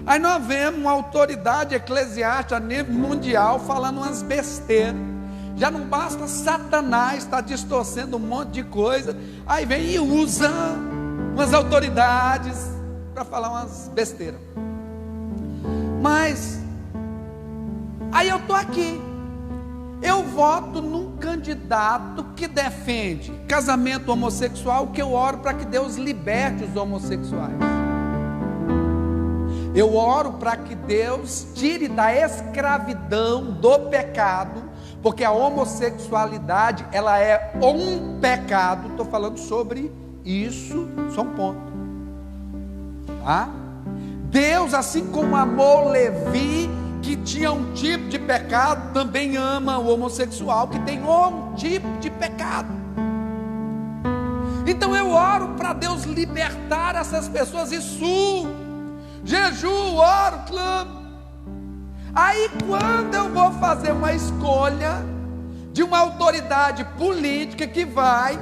Aí nós vemos uma autoridade eclesiástica a nível mundial falando umas besteiras. Já não basta Satanás estar distorcendo um monte de coisa, aí vem e usa umas autoridades para falar umas besteiras. Mas aí eu estou aqui, eu voto num candidato que defende casamento homossexual, que eu oro para que Deus liberte os homossexuais. Eu oro para que Deus tire da escravidão do pecado, porque a homossexualidade, ela é um pecado. Estou falando sobre isso, só um ponto, tá? Deus, assim como amou Levi, que tinha um tipo de pecado, também ama o homossexual, que tem um tipo de pecado. Então eu oro para Deus libertar essas pessoas, isso, jejum, oro, clamo. Aí quando eu vou fazer uma escolha de uma autoridade política que vai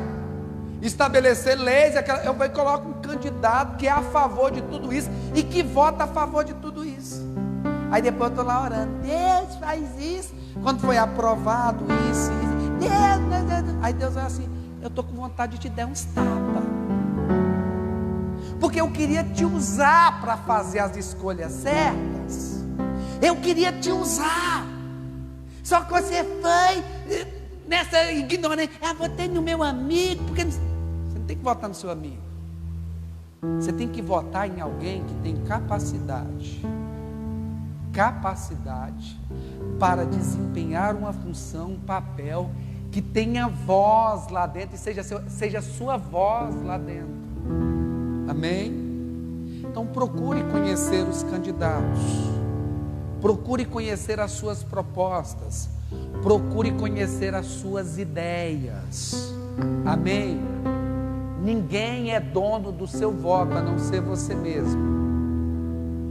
estabelecer leis, eu vou colocar um candidato que é a favor de tudo isso e que vota a favor de tudo isso. Aí depois eu estou lá orando, Deus faz isso, quando foi aprovado isso, Deus. Aí Deus vai assim, eu estou com vontade de te dar uns tapas, porque eu queria te usar para fazer as escolhas certas. Eu queria te usar, só que você foi nessa ignorância. Eu votei no meu amigo, porque você não tem que votar no seu amigo, Você tem que votar em alguém que tem capacidade para desempenhar uma função, um papel, que tenha voz lá dentro, e seja sua voz lá dentro. Amém? Então procure conhecer os candidatos, procure conhecer as suas propostas, procure conhecer as suas ideias. Amém? Ninguém é dono do seu voto a não ser você mesmo,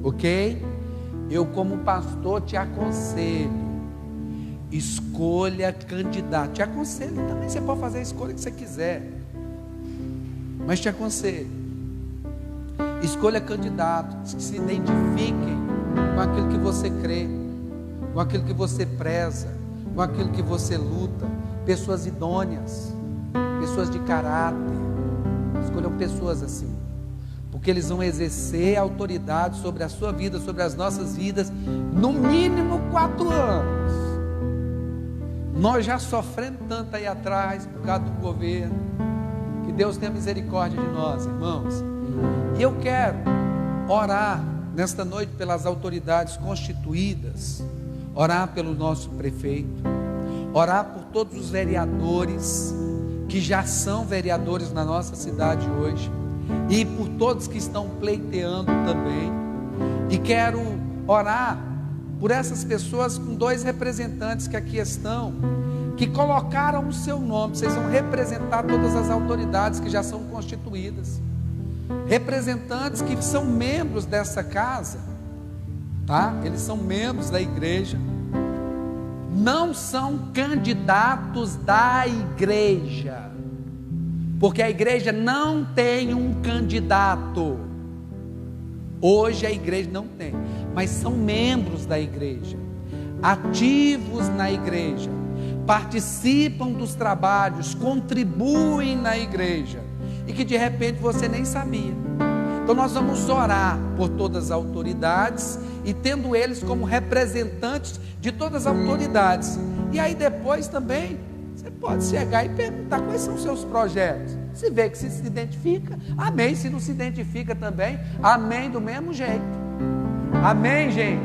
ok? Eu, como pastor, te aconselho: escolha candidato. Te aconselho também, você pode fazer a escolha que você quiser, mas te aconselho: escolha candidatos que se identifiquem com aquilo que você crê, com aquilo que você preza, com aquilo que você luta. Pessoas idôneas, pessoas de caráter. Escolham pessoas assim, porque eles vão exercer autoridade sobre a sua vida, sobre as nossas vidas, no mínimo 4 anos. Nós já sofremos tanto aí atrás por causa do governo. Que Deus tenha misericórdia de nós, irmãos. E eu quero orar nesta noite pelas autoridades constituídas, orar pelo nosso prefeito, orar por todos os vereadores que já são vereadores na nossa cidade hoje, e por todos que estão pleiteando também. E quero orar por essas pessoas com 2 representantes que aqui estão, que colocaram o seu nome. Vocês vão representar todas as autoridades que já são constituídas, representantes que são membros dessa casa, tá? Eles são membros da igreja, não são candidatos da igreja, porque a igreja não tem um candidato. Hoje a igreja não tem, mas são membros da igreja, ativos na igreja, participam dos trabalhos, contribuem na igreja, e que de repente você nem sabia. Então nós vamos orar por todas as autoridades, e tendo eles como representantes de todas as autoridades. E aí depois também você pode chegar e perguntar quais são os seus projetos. Se vê que se identifica, amém. Se não se identifica também, amém, do mesmo jeito. Amém, gente?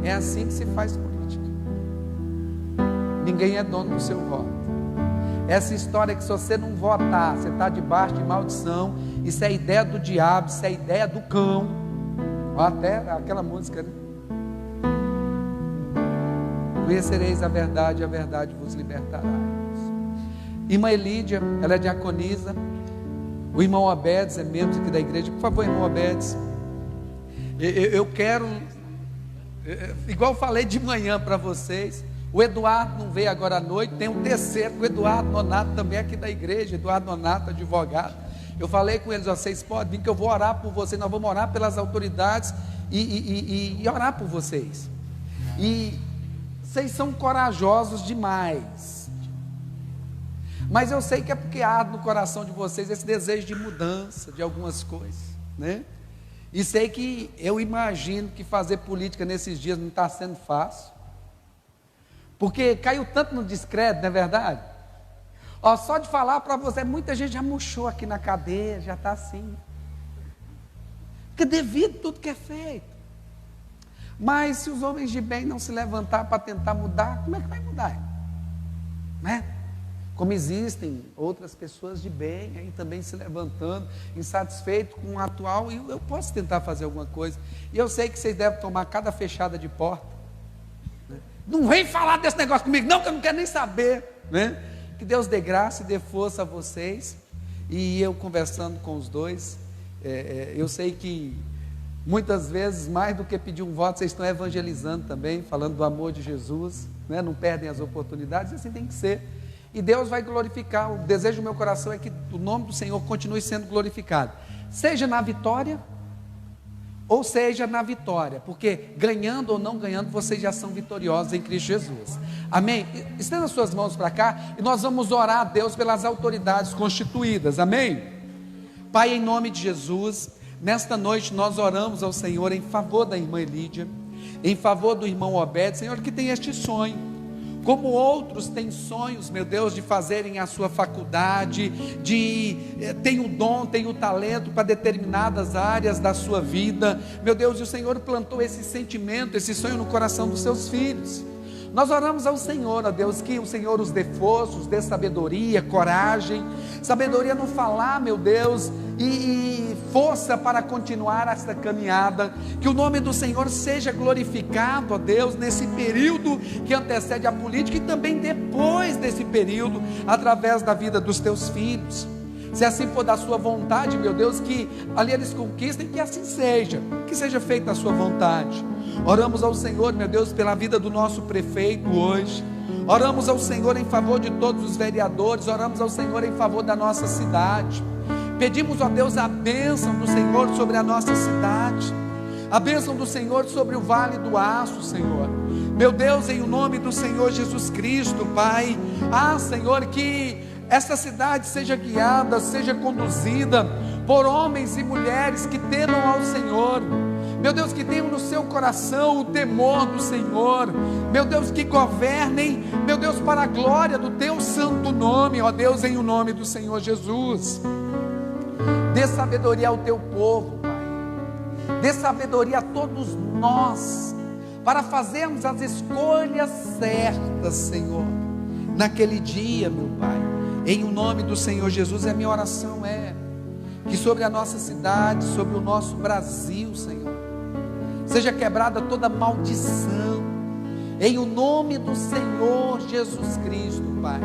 É assim que se faz política. Ninguém é dono do seu voto. Essa história que se você não votar, você está debaixo de maldição, isso é ideia do diabo, isso é ideia do cão. Até aquela música, né? Conhecereis a verdade vos libertará. Irmã Elídia, ela é diaconisa. O irmão Obedes é membro aqui da igreja. Por favor, irmão Obedes, eu quero, igual falei de manhã para vocês, o Eduardo não veio agora à noite, tem um terceiro, o Eduardo Nonato também é aqui da igreja. Eduardo Nonato, advogado. Eu falei com eles: vocês podem vir que eu vou orar por vocês, nós vamos orar pelas autoridades e orar por vocês. E vocês são corajosos demais, mas eu sei que é porque arde no coração de vocês esse desejo de mudança de algumas coisas, né? E sei que, eu imagino que fazer política nesses dias não está sendo fácil, porque caiu tanto no descrédito, não é verdade? Ó, só de falar para você, muita gente já murchou aqui na cadeira, já está assim, porque devido a tudo que é feito. Mas se os homens de bem não se levantar para tentar mudar, como é que vai mudar? Né? Como existem outras pessoas de bem aí também se levantando, insatisfeito com o atual, e eu posso tentar fazer alguma coisa. E eu sei que vocês devem tomar cada fechada de porta, né? Não vem falar desse negócio comigo não, que eu não quero nem saber, né? Que Deus dê graça e dê força a vocês. E eu conversando com os dois, eu sei que muitas vezes, mais do que pedir um voto, vocês estão evangelizando também, falando do amor de Jesus, né? Não perdem as oportunidades, e assim tem que ser. E Deus vai glorificar. O desejo do meu coração é que o nome do Senhor continue sendo glorificado, seja na vitória, ou seja na vitória, porque ganhando ou não ganhando, vocês já são vitoriosos em Cristo Jesus. Amém? Estenda as suas mãos para cá, e nós vamos orar a Deus pelas autoridades constituídas. Amém? Pai, em nome de Jesus, nesta noite nós oramos ao Senhor em favor da irmã Elídia, em favor do irmão Obed, Senhor, que tem este sonho, Como outros têm sonhos, meu Deus, de fazerem a sua faculdade, tem o dom, tem o talento para determinadas áreas da sua vida, meu Deus, e o Senhor plantou esse sentimento, esse sonho no coração dos seus filhos. Nós oramos ao Senhor, ó Deus, que o Senhor os dê força, os dê sabedoria, coragem, sabedoria no falar, meu Deus, e força para continuar essa caminhada, que o nome do Senhor seja glorificado, ó Deus, nesse período que antecede a política e também depois desse período, através da vida dos teus filhos. Se assim for da sua vontade, meu Deus, que ali eles conquistem, que assim seja, que seja feita a sua vontade. Oramos ao Senhor, meu Deus, pela vida do nosso prefeito hoje. Oramos ao Senhor em favor de todos os vereadores. Oramos ao Senhor em favor da nossa cidade. Pedimos, ó Deus, a bênção do Senhor sobre a nossa cidade, a bênção do Senhor sobre o Vale do Aço, Senhor. Meu Deus, em o nome do Senhor Jesus Cristo, Pai. Senhor, que essa cidade seja guiada, seja conduzida por homens e mulheres que temam ao Senhor, meu Deus, que tenham no seu coração o temor do Senhor, meu Deus, que governem, meu Deus, para a glória do teu santo nome, ó Deus, em o nome do Senhor Jesus. Dê sabedoria ao teu povo, Pai, dê sabedoria a todos nós, para fazermos as escolhas certas, Senhor, naquele dia, meu Pai. Em o nome do Senhor Jesus, a minha oração é que sobre a nossa cidade, sobre o nosso Brasil, Senhor, seja quebrada toda maldição, em o nome do Senhor Jesus Cristo, Pai.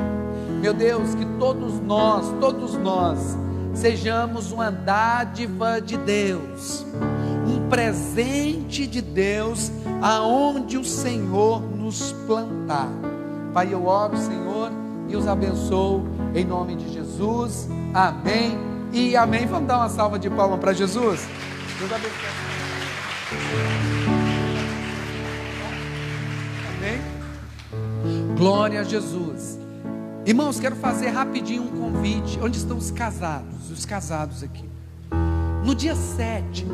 Meu Deus, que todos nós, sejamos uma dádiva de Deus, um presente de Deus, aonde o Senhor nos plantar. Pai, eu oro, Senhor, e os abençoo, em nome de Jesus, amém e amém. Vamos dar uma salva de palmas para Jesus? Deus abençoe. Amém? Glória a Jesus. Irmãos, quero fazer rapidinho um convite. Onde estão os casados? Os casados aqui. No dia 7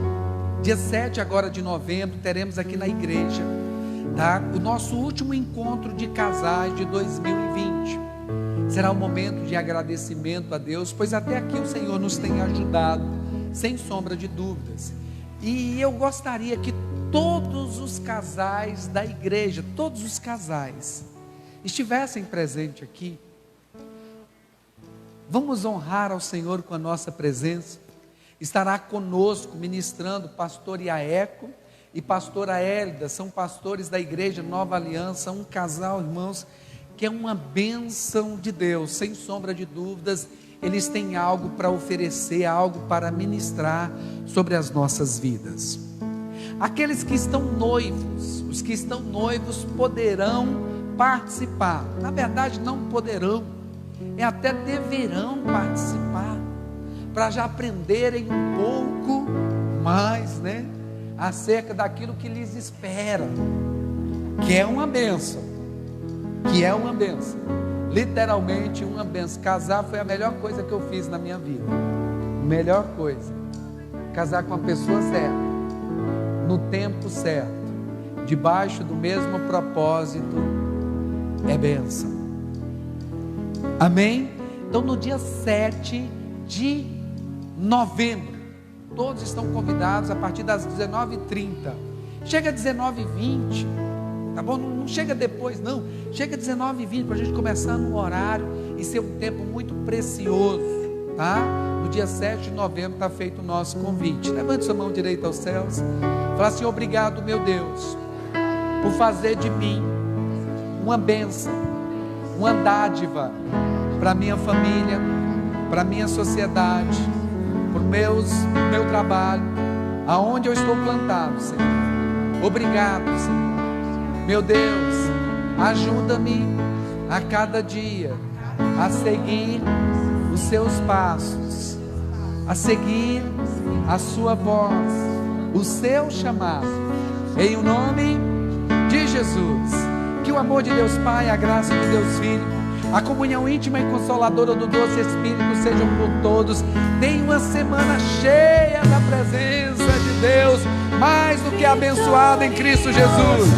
agora de novembro, teremos aqui na igreja, tá? O nosso último encontro de casais de 2020. Será um momento de agradecimento a Deus, pois até aqui o Senhor nos tem ajudado, sem sombra de dúvidas. E eu gostaria que todos os casais da igreja, todos os casais, estivessem presentes aqui. Vamos honrar ao Senhor com a nossa presença. Estará conosco ministrando pastor Iaeco e pastora Hélida, são pastores da igreja Nova Aliança, um casal, irmãos, que é uma bênção de Deus, sem sombra de dúvidas. Eles têm algo para oferecer, algo para ministrar sobre as nossas vidas. Aqueles que estão noivos, os que estão noivos poderão participar. Na verdade não poderão, até deverão participar, para já aprenderem um pouco mais, né, acerca daquilo que lhes espera, que é uma bênção, literalmente uma bênção. Casar foi a melhor coisa que eu fiz na minha vida, melhor coisa, casar com a pessoa certa, no tempo certo, debaixo do mesmo propósito, é bênção, amém? Então no dia 7 de novembro, todos estão convidados a partir das 19h30, chega às 19h20, tá bom? Não chega depois não, chega às 19h20, para a gente começar no horário e ser um tempo muito precioso, tá? No dia 7 de novembro está feito o nosso convite. Levante sua mão direita aos céus, fala assim: obrigado, meu Deus, por fazer de mim uma bênção, uma dádiva para minha família, para minha sociedade, para o meu trabalho, aonde eu estou plantado, Senhor. Obrigado, Senhor. Meu Deus, ajuda-me a cada dia a seguir os seus passos, a seguir a sua voz, o seu chamado, em o nome de Jesus. Que o amor de Deus Pai, a graça de Deus Filho, a comunhão íntima e consoladora do doce Espírito sejam com todos. Tenha uma semana cheia da presença de Deus, mais do que abençoada em Cristo Jesus.